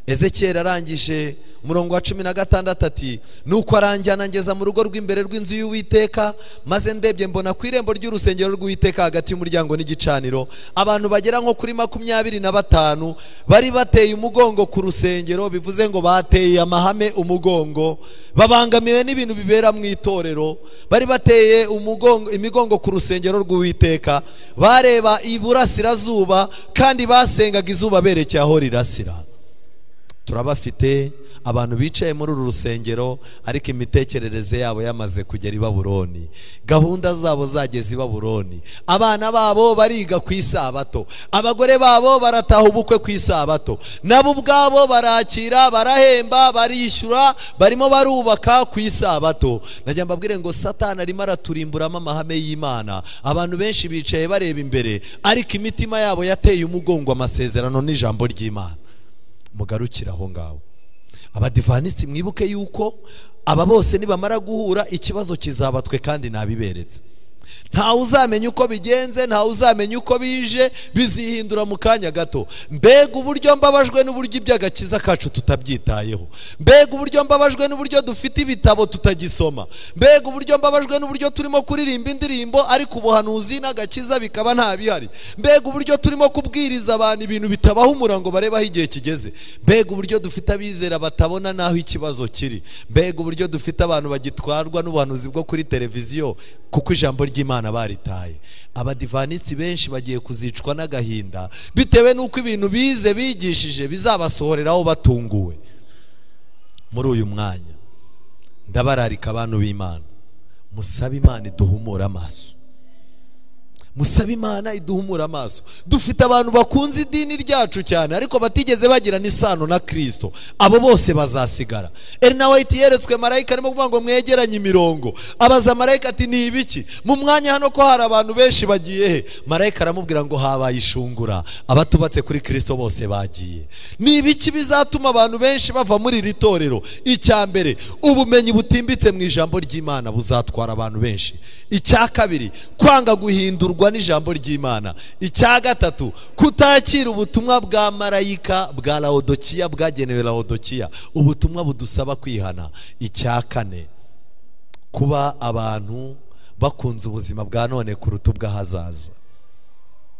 Ezekiel arangije umurongo wa 16 ati, nuko aranjyana ngeza mu rugo rw'imbere rw'inzu y'Uwiteka, maze ndebye mbona ku irembo ry'urusengero rw'Uwiteka hagati y'umuryango n'igicaniro abantu bagera nko kuri 25 bari bateye umugongo ku rusengero. Bivuze ngo bateye amahame umugongo, babangamiwe n'ibintu bibera mu itorero. Bari bateye imigongo ku rusengero rw'Uwiteka, bareba iburasirazuba, kandi basengaga izuba berekeye aho rirasira. Turabafite abantu bicaye muri uru rusengero, ariko imitekerereze yabo yamaze kugera i Babuloni, gahunda zabo zageze i Babuloni. Abana babo bariga ku isabato, abagore babo barataha ubukwe ku isabato, nabo ubwabo barakira, barahemba, barishyura, barimo barubaka ku isabato. Najya mbabwire ngo Satani arimo araturimburamo amahame y'Imana. Abantu benshi bicaye bareba imbere, ariko imitima yabo yateye umugongo amasezerano n'ijambo ry'Imana. Mugarukira aho ngaho. Abadivanisi mwibuke yuko aba bose nibamara guhura ikibazo kizabatwe, kandi nabiberetse. Nta uzamenya uko bigenze, nta uzamenya uko bije, bizihindura mu kanya gato. Mbega uburyo mbabajwe n'uburyo iby'agakiza kacu tutabyitayeho. Mbega uburyo mbabajwe n'uburyo dufite ibitabo tutagisoma. Mbega uburyo mbabajwe n'uburyo turimo kuririmba indirimbo, ariko ubuhanuzi n'agakiza bikaba nta bihari. Mbega uburyo turimo kubwiriza abantu ibintu bitabaho umurango barebaho igihe kigeze. Mbega uburyo dufite abizera batabona naho ikibazo kiri. Mbega uburyo dufite abantu bagitwarwa n'ubuhanuzi bwo kuri televiziyo, kuko ijambo ry'Imana baritaye. Abadivanisi benshi bagiye kuzicwa n'agahinda, bitewe n'uko ibintu bize bigishije bizabasohoreraho batunguwe. Muri uyu mwanya ndabararika abantu b'Imana, musabe Imana iduhumura amaso. Musabe Imana iduhumura amaso. Dufite abantu bakunze idini ryacu cyane, ariko batigeze bagira n'isano na Kristo. Abo bose bazasigara. Elena White yeretswe marayika arimo kuvuga ngo mwegeranye imirongo. Abaza marayika ati ni ibiki? Mu mwanya hano ko hari abantu benshi bagiye he? Marayika aramubwira ngo habaye ishungura, abatubatse kuri Kristo bose bagiye. Ni ibiki bizatuma abantu benshi bava muri iri torero? Icya mbere, ubumenyi butimbitse mu ijambo ry'Imana buzatwara abantu benshi. Icya kabiri, kwanga guhindurwa kuvugwa n'ijambo ry'Imana. Icya gatatu, kutakira ubutumwa bwa marayika bwa Laodikiya bwagenewe Laodikiya, ubutumwa budusaba kwihana. Icya kane, kuba abantu bakunze ubuzima bwa none kuruta ubw'ahazaza.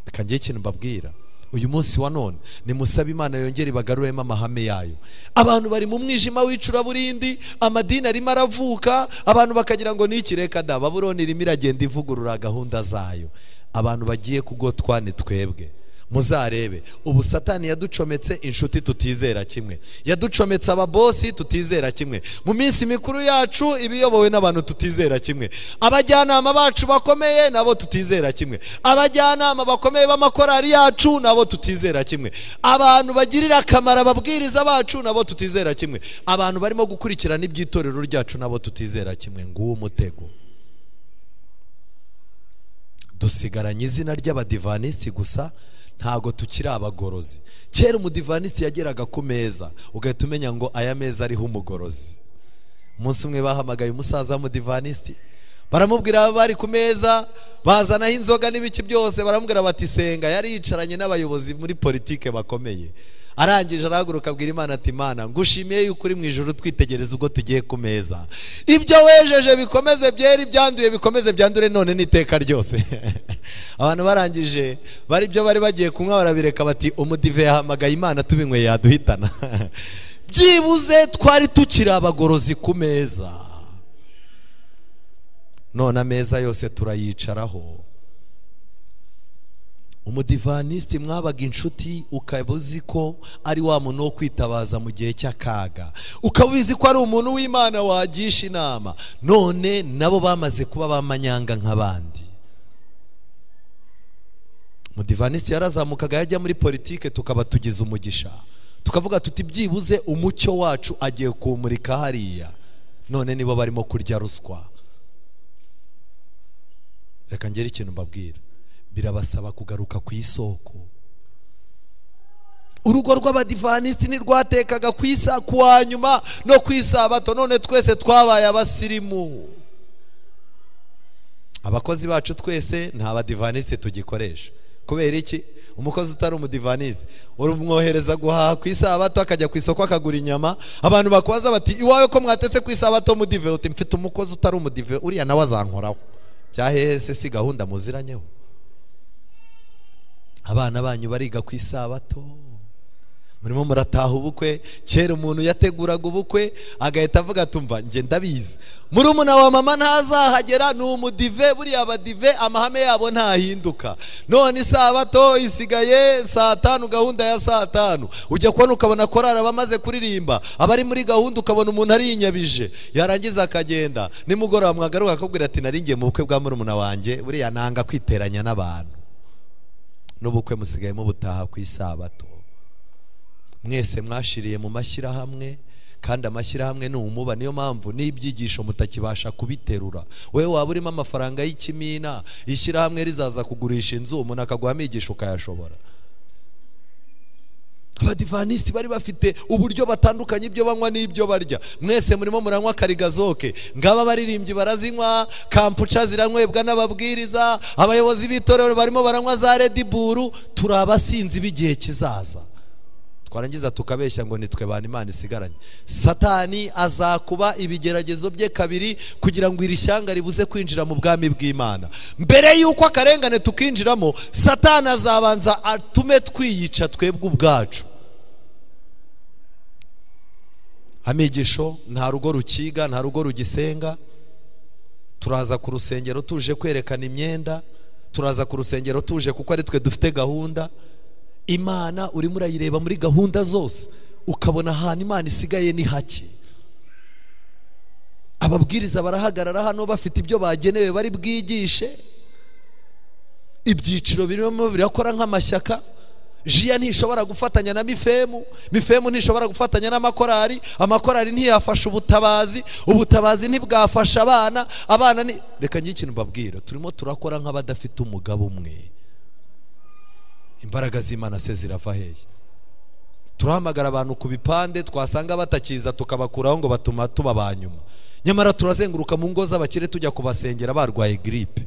Reka ngiye ikintu mbabwira, uyu munsi wa none nimusabe Imana yongere ibagaruremo amahame yayo. Abantu bari mu mwijima w'icuraburindi, amadini arimo aravuka, abantu bakagira ngo niki, reka da, Babuloni irimo iragenda ivugurura gahunda zayo. Abantu bagiye kugotwa ni twebwe. Muzarebe, ubu Satani yaducometse inshuti tutizera kimwe, yaducometse ababosi tutizera kimwe, mu minsi mikuru yacu ibiyobowe n'abantu tutizera kimwe, abajyanama bacu bakomeye nabo tutizera kimwe, abajyanama bakomeye b'amakorari yacu nabo tutizera kimwe, abantu bagirira akamaro ababwiriza bacu nabo tutizera kimwe, abantu barimo gukurikirana iby'itorero ryacu nabo tutizera kimwe. Nguwo umutego. Dusigaranye izina ry'abadivanisi gusa, ntago tukiri abagorozi. Kera umudivanisi yageraga ku meza ugahita umenya ngo aya meza ariho umugorozi. Umunsi umwe bahamagaye umusaza w'umudivanisi, baramubwira bari ku meza bazanaho inzoga n'ibiki byose, baramubwira bati senga. Yari yicaranye n'abayobozi muri politike bakomeye, arangije arahaguruka abwira Imana ati, Imana ngushimiye yuko uri mu ijuru twitegereza ubwo tugiye ku meza, ibyo wejeje bikomeze byera, ibyanduye bikomeze byandure none n'iteka ryose. Abantu barangije bari byo bari bagiye kunywa barabireka bati, umudive yahamagaye Imana tubinyweye yaduhitana. Byibuze twari tukiri abagorozi ku meza, none ameza yose turayicaraho. Umudivanisi mwabaga inshuti, ukaba uzi ko ari wa muntu wo kwitabaza mu gihe cy'akaga, ukaba uzi ko ari umuntu w'Imana wagisha inama. None nabo bamaze kuba bamanyanga nk'abandi. Umudivanisi yarazamukaga yajya muri politike, tukaba tugize umugisha, tukavuga tuti byibuze umucyo wacu agiye kumurika hariya. None nibo barimo kurya ruswa. Reka ngere ikintu mbabwira, birabasaba kugaruka ku isoko. Urugo rw'abadivanisi ntirwatekaga ku wa nyuma no ku isabato, none twese twabaye abasirimu. Abakozi bacu twese nta badivanisi tugikoresha. Kubera iki? Umukozi utari umudivanisi urumwohereza guhaha ku isabato, akajya ku isoko akagura inyama. Abantu bakubaza bati, iwawe ko mwatetse ku isabato mudive? Uti mfite umukozi utari umudive, uriya nawe azankoraho. Byahese si gahunda muziranyeho? Abana banyu bariga ku isabato, murimo murataha ubukwe. Kera umuntu yateguraga ubukwe agahita avuga tumva nge ndabizi murumuna wa mama ntazahagera, ni umudive. Buriya abadive amahame yabo ntahinduka. None isabato isigaye saa 5, gahunda ya saa 5, ujya kubona ukabona korara bamaze kuririmba, abari muri gahunda ukabona umuntu ari inyabije, yarangiza akagenda. Nimugoroba mwagaruka akubwira ati naringiye mu bukwe bwa murumuna wanjye. Buriya nanga kwiteranya n'abantu, n'ubukwe musigaye mu butaha ku isabato. Mwese mwashiriye mu mashyirahamwe, kandi amashyirahamwe ni umuba. Niyo mpamvu n'ibyigisho mutakibasha kubiterura. Wewe waba urimo amafaranga y'ikimina, ishyirahamwe rizaza kugurisha inzu, umuntu akaguha amigisho ukayashobora. Abadivanisi bari bafite uburyo batandukanye ibyo banywa n'ibyo barya. Mwese murimo muranywa karigazoke, ngaba baririmbyi barazinywa, kampuca ziranywebwa n'ababwiriza, abayobozi b'itorero barimo baranywa za Red Bull. Turabasinzi b'igihe kizaza. Twarangiza tukabeshya ngo nitwe bana Imana isigaranye. Satani azakuba ibigeragezo bye kabiri kugira ngo iri shyanga ribuze kwinjira mu bwami bw'Imana. Mbere yuko akarengane tukinjiramo, Satani azabanza atume twiyica twebwe ubwacu. Amigisho nta rugo rukiga, nta rugo rugisenga. Turaza ku rusengero tuje kwerekana imyenda, turaza ku rusengero tuje kuko ari twe dufite gahunda. Imana urimo urayireba muri gahunda zose, ukabona ahantu Imana isigaye ni hake. Ababwiriza barahagarara hano bafite ibyo bagenewe bari bwigishe, ibyiciro birimo birakora nk'amashyaka. Jia ntishobora gufatanya na Mifemu, Mifemu ntishobora gufatanya n'amakorari, amakorari ntiyafasha ubutabazi, ubutabazi ntibwafasha abana, abana ni... Reka ngiye ikintu mbabwira, turimo turakora nk'abadafite umugabo umwe. Imbaraga z'Imana se zirava hehe? Turahamagara abantu ku bipande, twasanga batakiza tukabakuraho ngo batuma tuba banyuma. Nyamara turazenguruka mu ngo z'abakire tujya kubasengera barwaye grippe.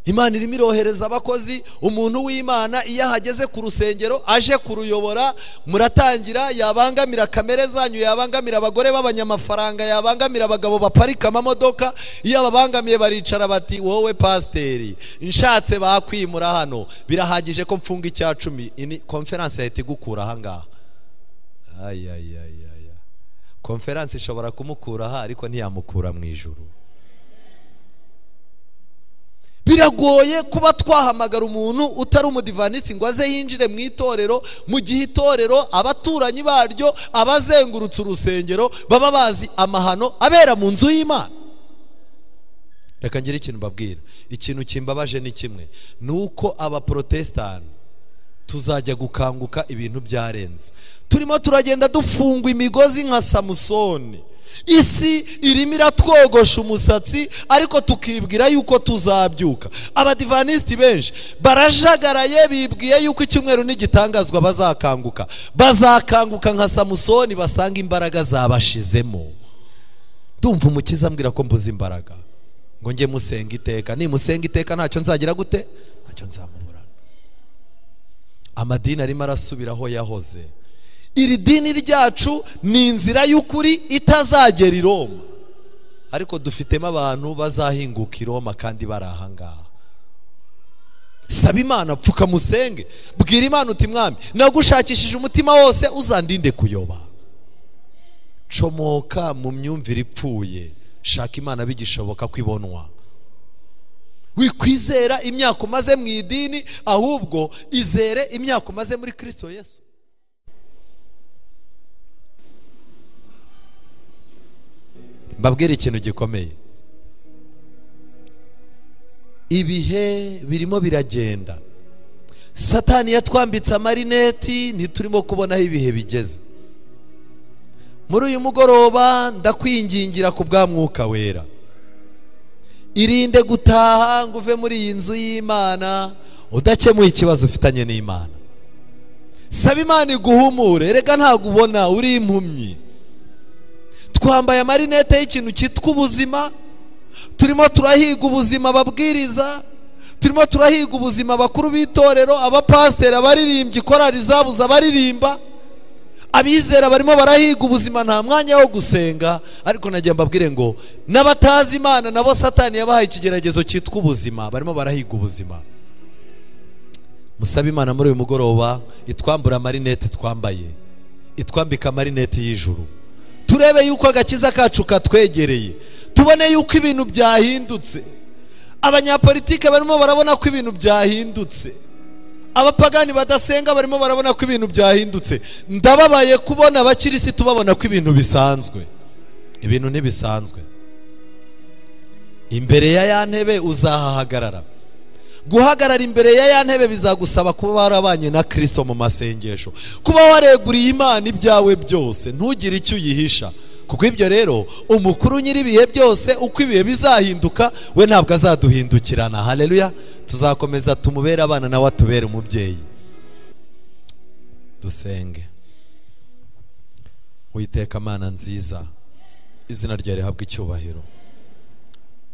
Imana irimo irohereza abakozi. Umuntu w'Imana iyo ahageze ku rusengero aje kuruyobora, muratangira yabangamira kamere zanyu, yabangamira abagore b'abanyamafaranga, yabangamira abagabo baparika amamodoka. Iyo ababangamiye baricara bati wowe pasiteri nshatse bakwimura hano, birahagije ko mfunga icya 10. Ini conference yahita igukura aha ngaha. Conference ishobora kumukura aha ariko ntiyamukura mu ijuru. Biragoye kuba twahamagara umuntu utari umudivanisi ngo aze yinjire mu itorero, mu gihe itorero abaturanyi baryo abazengurutse urusengero baba bazi amahano abera mu nzu y'Imana. Reka ngire ikintu mbabwira, ikintu kimbabaje ni kimwe, nuko abaprotestani tuzajya gukanguka ibintu byarenze. Turimo turagenda dufungwa imigozi nka Samusoni. Isi irimo iratwogosha umusatsi ariko tukibwira yuko tuzabyuka. Abadivanisi benshi barajagaraye, bibwiye yuko icyumweru n'igitangazwa bazakanguka. Bazakanguka nka Samusoni basanga imbaraga zabashizemo. Ndumva umukiza ambwira ko mbuze imbaraga, ngo njye musenga iteka. Ni musenga iteka ntacyo nzagira gute? Ntacyo nzamubura. Amadini arimo arasubira aho yahoze. Iri dini ryacu ni inzira y'ukuri itazagera i Roma, ariko dufitemo abantu bazahinguka i Roma kandi bari aha ngaha. Saba Imana, pfuka musenge, bwira Imana uti Mwami nagushakishije umutima wose uzandinde kuyoba. Comoka mu myumvire ipfuye, shaka Imana bigishoboka kwibonwa. Wikwizera imyaka umaze mu idini, ahubwo izere imyaka umaze muri Kristo Yesu. Mbabwira ikintu gikomeye, ibihe birimo biragenda. Satani yatwambitse amarineti, ntiturimo kubona aho ibihe bigeze. Muri uyu mugoroba ndakwingingira ku bwa Mwuka Wera, irinde gutaha ngo uve muri iyi nzu y'Imana udakemuye ikibazo ufitanye n'Imana. Saba Imana iguhumure, erega ntabwo ubona uri impumyi. Twambaye amarinete y'ikintu cyitwa ubuzima, turimo turahiga ubuzima babwiriza, turimo turahiga ubuzima bakuru b'itorero, abapasiteri, abaririmbyi, korali zabuze abaririmba, abizera barimo barahiga ubuzima, nta mwanya wo gusenga. Ariko nagiye mbabwire ngo n'abatazi Imana nabo Satani yabahaye ikigeragezo cyitwa ubuzima, barimo barahiga ubuzima. Musaba Imana muri uyu mugoroba itwambura amarinete twambaye, itwambika amarinete y'ijuru. Turebe yuko agakiza kacu katwegereye, tubone yuko ibintu byahindutse. Abanyapolitike barimo barabona ko ibintu byahindutse, abapagani badasenga barimo barabona ko ibintu byahindutse. Ndababaye kubona abakirisitu babona ko ibintu bisanzwe. Ibintu ntibisanzwe. Imbere ya ntebe uzahahagarara. Guhagarara imbere ya ntebe bizagusaba kuba warabanye na Kristo mu masengesho, kuba wareguriye Imana ibyawe byose, ntugire icyo uyihisha. Kuko ibyo rero umukuru nyiri ibihe byose, uko ibihe bizahinduka we ntabwo azaduhindukirana. Haleluya. Tuzakomeza tumubere abana nawe atubere umubyeyi. Dusenge. Uwiteka Mana nziza, izina ryawe rihabwe icyubahiro.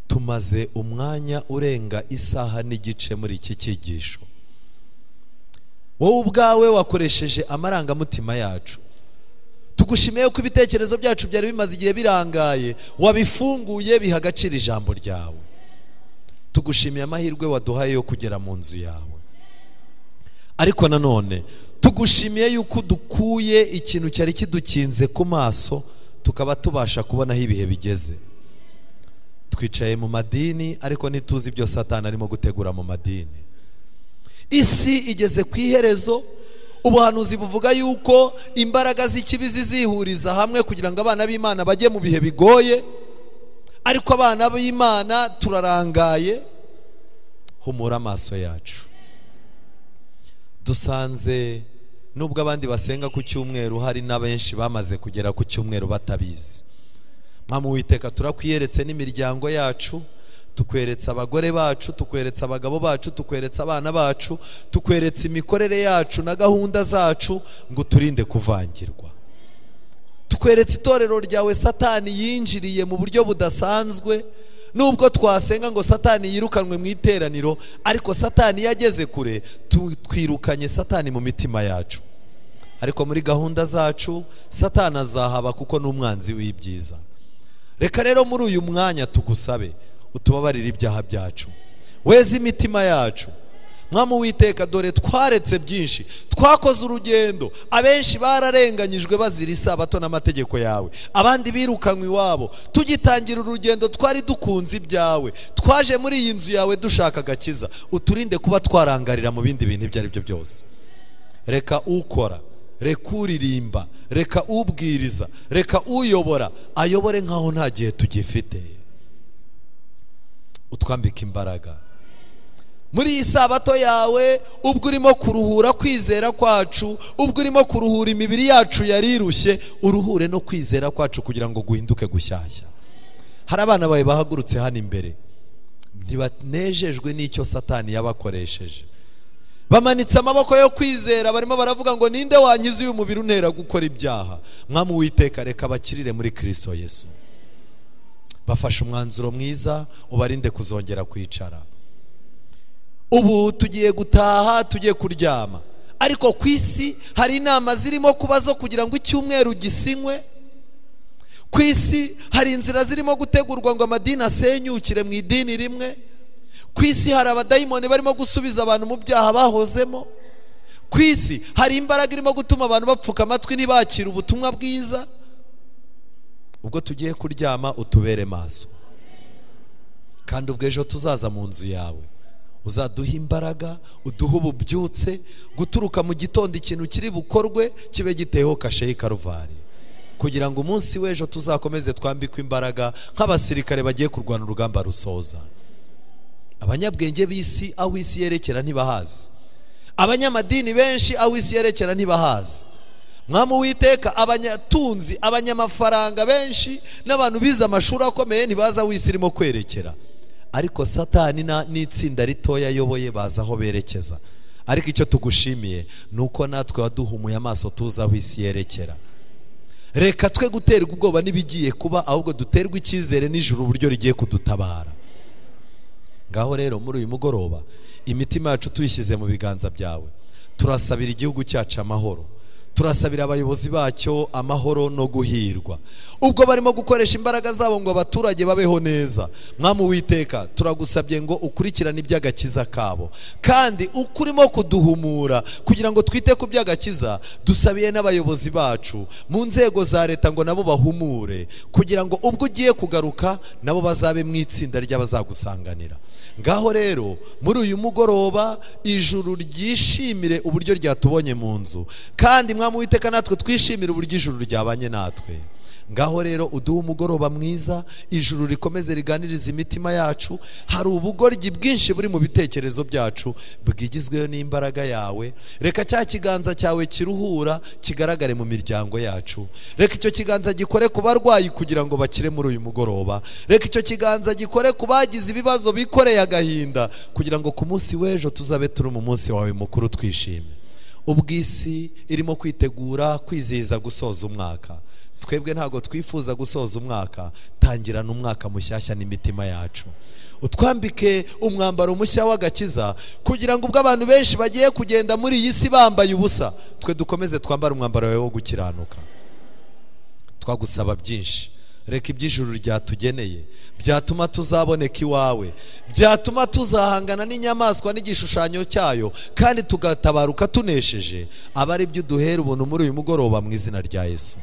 Tumaze umwanya urenga isaha n'igice muri iki cyigisho. Wowe ubwawe wakoresheje amarangamutima yacu. Tugushimiye ko ibitekerezo byacu byari bimaze igihe birangaye, wabifunguye biha agaciro ijambo ryawe. Tugushimiye amahirwe waduhaye yo kugera mu nzu yawe. Ariko nanone tugushimiye yuko dukuye ikintu cyari kidukinze ku maso, tukaba tubasha kubona aho ibihe bigeze. Twicaye mu madini ariko ntituzi ibyo Satani arimo gutegura mu madini. Isi igeze ku iherezo. Ubuhanuzi buvuga yuko imbaraga z'ikibi zizihuriza hamwe kugira ngo abana b'Imana bajye mu bihe bigoye. Ariko abana b'Imana turarangaye. Humura amaso yacu. Dusanze nubwo abandi basenga ku cyumweru, hari n'abenshi bamaze kugera ku cyumweru batabizi. Mama Uwiteka, turakwiyeretse n'imiryango yacu, tukweretse abagore bacu, tukweretse abagabo bacu, tukweretse abana bacu, tukweretse imikorere yacu na gahunda zacu, ngo turinde kuvangirwa. Tukweretse itorero ryawe Satani yinjiriye mu buryo budasanzwe, nubwo twasenga ngo satani yirukanwe mu iteraniro, ariko satani yageze kure, twirukanye satani mu mitima yacu. Ariko muri gahunda zacu satani azahaba kuko n'umwanzi w'ibyiza. Reka rero muri uyu mwanya tugusabe utubabarire ibyaha byacu, weze imitima yacu. Mwami Uwiteka, dore twaretse byinshi, twakoze urugendo, abenshi bararenganyijwe bazira isabato n'amategeko yawe, abandi birukanywe iwabo. Tugitangira urugendo twari dukunze ibyawe, twaje muri iyi nzu yawe dushaka agakiza. Uturinde kuba twarangarira mu bindi bintu ibyo ari byo byose. Reka ukora, reka uririmba, reka ubwiriza, reka uyobora ayobore nkaho nta gihe tugifite. Utwambika imbaraga muri iyi sabato yawe, ubwo urimo kuruhura kwizera kwacu, ubwo urimo kuruhura imibiri yacu yarirushye, uruhure no kwizera kwacu kugira ngo guhinduke gushyashya. Hari abana bawe bahagurutse hano imbere, ntibanejejwe n'icyo satani yabakoresheje. Bamanitse amaboko yo kwizera, barimo baravuga ngo ninde wankiza uyu mubiri untera gukora ibyaha. Mwami Uwiteka, reka bakirire muri Kristo Yesu. Bafashe umwanzuro mwiza, ubarinde kuzongera kwicara. Ubu tugiye gutaha, tugiye kuryama, ariko ku isi hari inama zirimo kuba zo kugira ngo icyumweru gisinywe. Ku isi hari inzira zirimo gutegurwa ngo amadini asenyukire mu idini rimwe. Ku isi hari abadayimoni barimo gusubiza abantu mu byaha bahozemo. Ku isi hari imbaraga irimo gutuma abantu bapfuka amatwi ntibakire ubutumwa bwiza. Ubwo tugiye kuryama utubere maso, kandi ubwo ejo tuzaza mu nzu yawe uzaduha imbaraga, uduha ububyutse, guturuka mu gitondo ikintu kiri bukorwe kibe giteho kashe y'Ikaruvari, kugira ngo umunsi w'ejo tuzakomeze twambikwe imbaraga nk'abasirikare bagiye kurwana urugamba rusoza. Abanyabwenge b'isi aho isi yerekera ntibahazi, abanyamadini benshi aho isi yerekera ntibahazi. Mwami Uwiteka, abanyatunzi, abanyamafaranga benshi n'abantu bize amashuri akomeye ntibaza aho isi irimo kwerekera, ariko satani n'itsinda ritoya ayoboye baza aho berekeza. Ariko icyo tugushimiye nuko natwe waduhumuye amaso tuza aho isi yerekera. Reka twe guterwa ubwoba n'ibigiye kuba, ahubwo duterwa icyizere n'ijuru uburyo rigiye kudutabara. Ngaho rero muri uyu mugoroba imitima yacu tuyishyize mu biganza byawe. Turasabira igihugu cyacu amahoro, turasabira abayobozi bacyo amahoro no guhirwa. Ubwo barimo gukoresha imbaraga zabo ngo abaturage babeho neza, Mwami Uwiteka, turagusabye ngo ukurikirane iby'agakiza kabo, kandi ukurimo kuduhumura kugira ngo twite ku by'agakiza. Dusabiye n'abayobozi bacu mu nzego za leta ngo nabo bahumure, kugira ngo ubwo ugiye kugaruka nabo bazabe mu itsinda ry'abazagusanganira. Ngaho rero muri uyu mugoroba ijuru ryishimire uburyo ryatubonye mu nzu, kandi Mwami Uwiteka natwe twishimire uburyo ijuru ryabanye natwe. Ngaho rero uduha umugoroba mwiza, ijuru rikomeze riganiriza imitima yacu. Hari ubugoryi bwinshi buri mu bitekerezo byacu bwigizweho n'imbaraga yawe. Reka cya kiganza cyawe kiruhura kigaragare mu miryango yacu. Reka icyo kiganza gikore ku barwayi kugira ngo bakire muri uyu mugoroba. Reka icyo kiganza gikore ku bagize ibibazo bikoreye agahinda, kugira ngo ku munsi w'ejo tuzabe turi mu munsi wawe mukuru twishime. Ubwisi irimo kwitegura kwizihiza gusoza umwaka, twebwe ntago twifuza gusoza umwaka. Tangirana umwaka mushyashya n'imitima yacu, utwambike umwambaro mushya w'agakiza, kugira ngo ubwo abantu benshi bagiye kugenda muri iyi si bambaye ubusa, twe dukomeze twambare umwambaro wawe wo gukiranuka. Twagusaba byinshi, reka iby'ijuru ryatugeneye byatuma tuzaboneka iwawe, byatuma tuzahangana n'inyamaswa n'igishushanyo cyayo, kandi tugatabaruka tunesheje. Aba ari byo duhera ubuntu muri uyu mugoroba mu izina rya Yesu.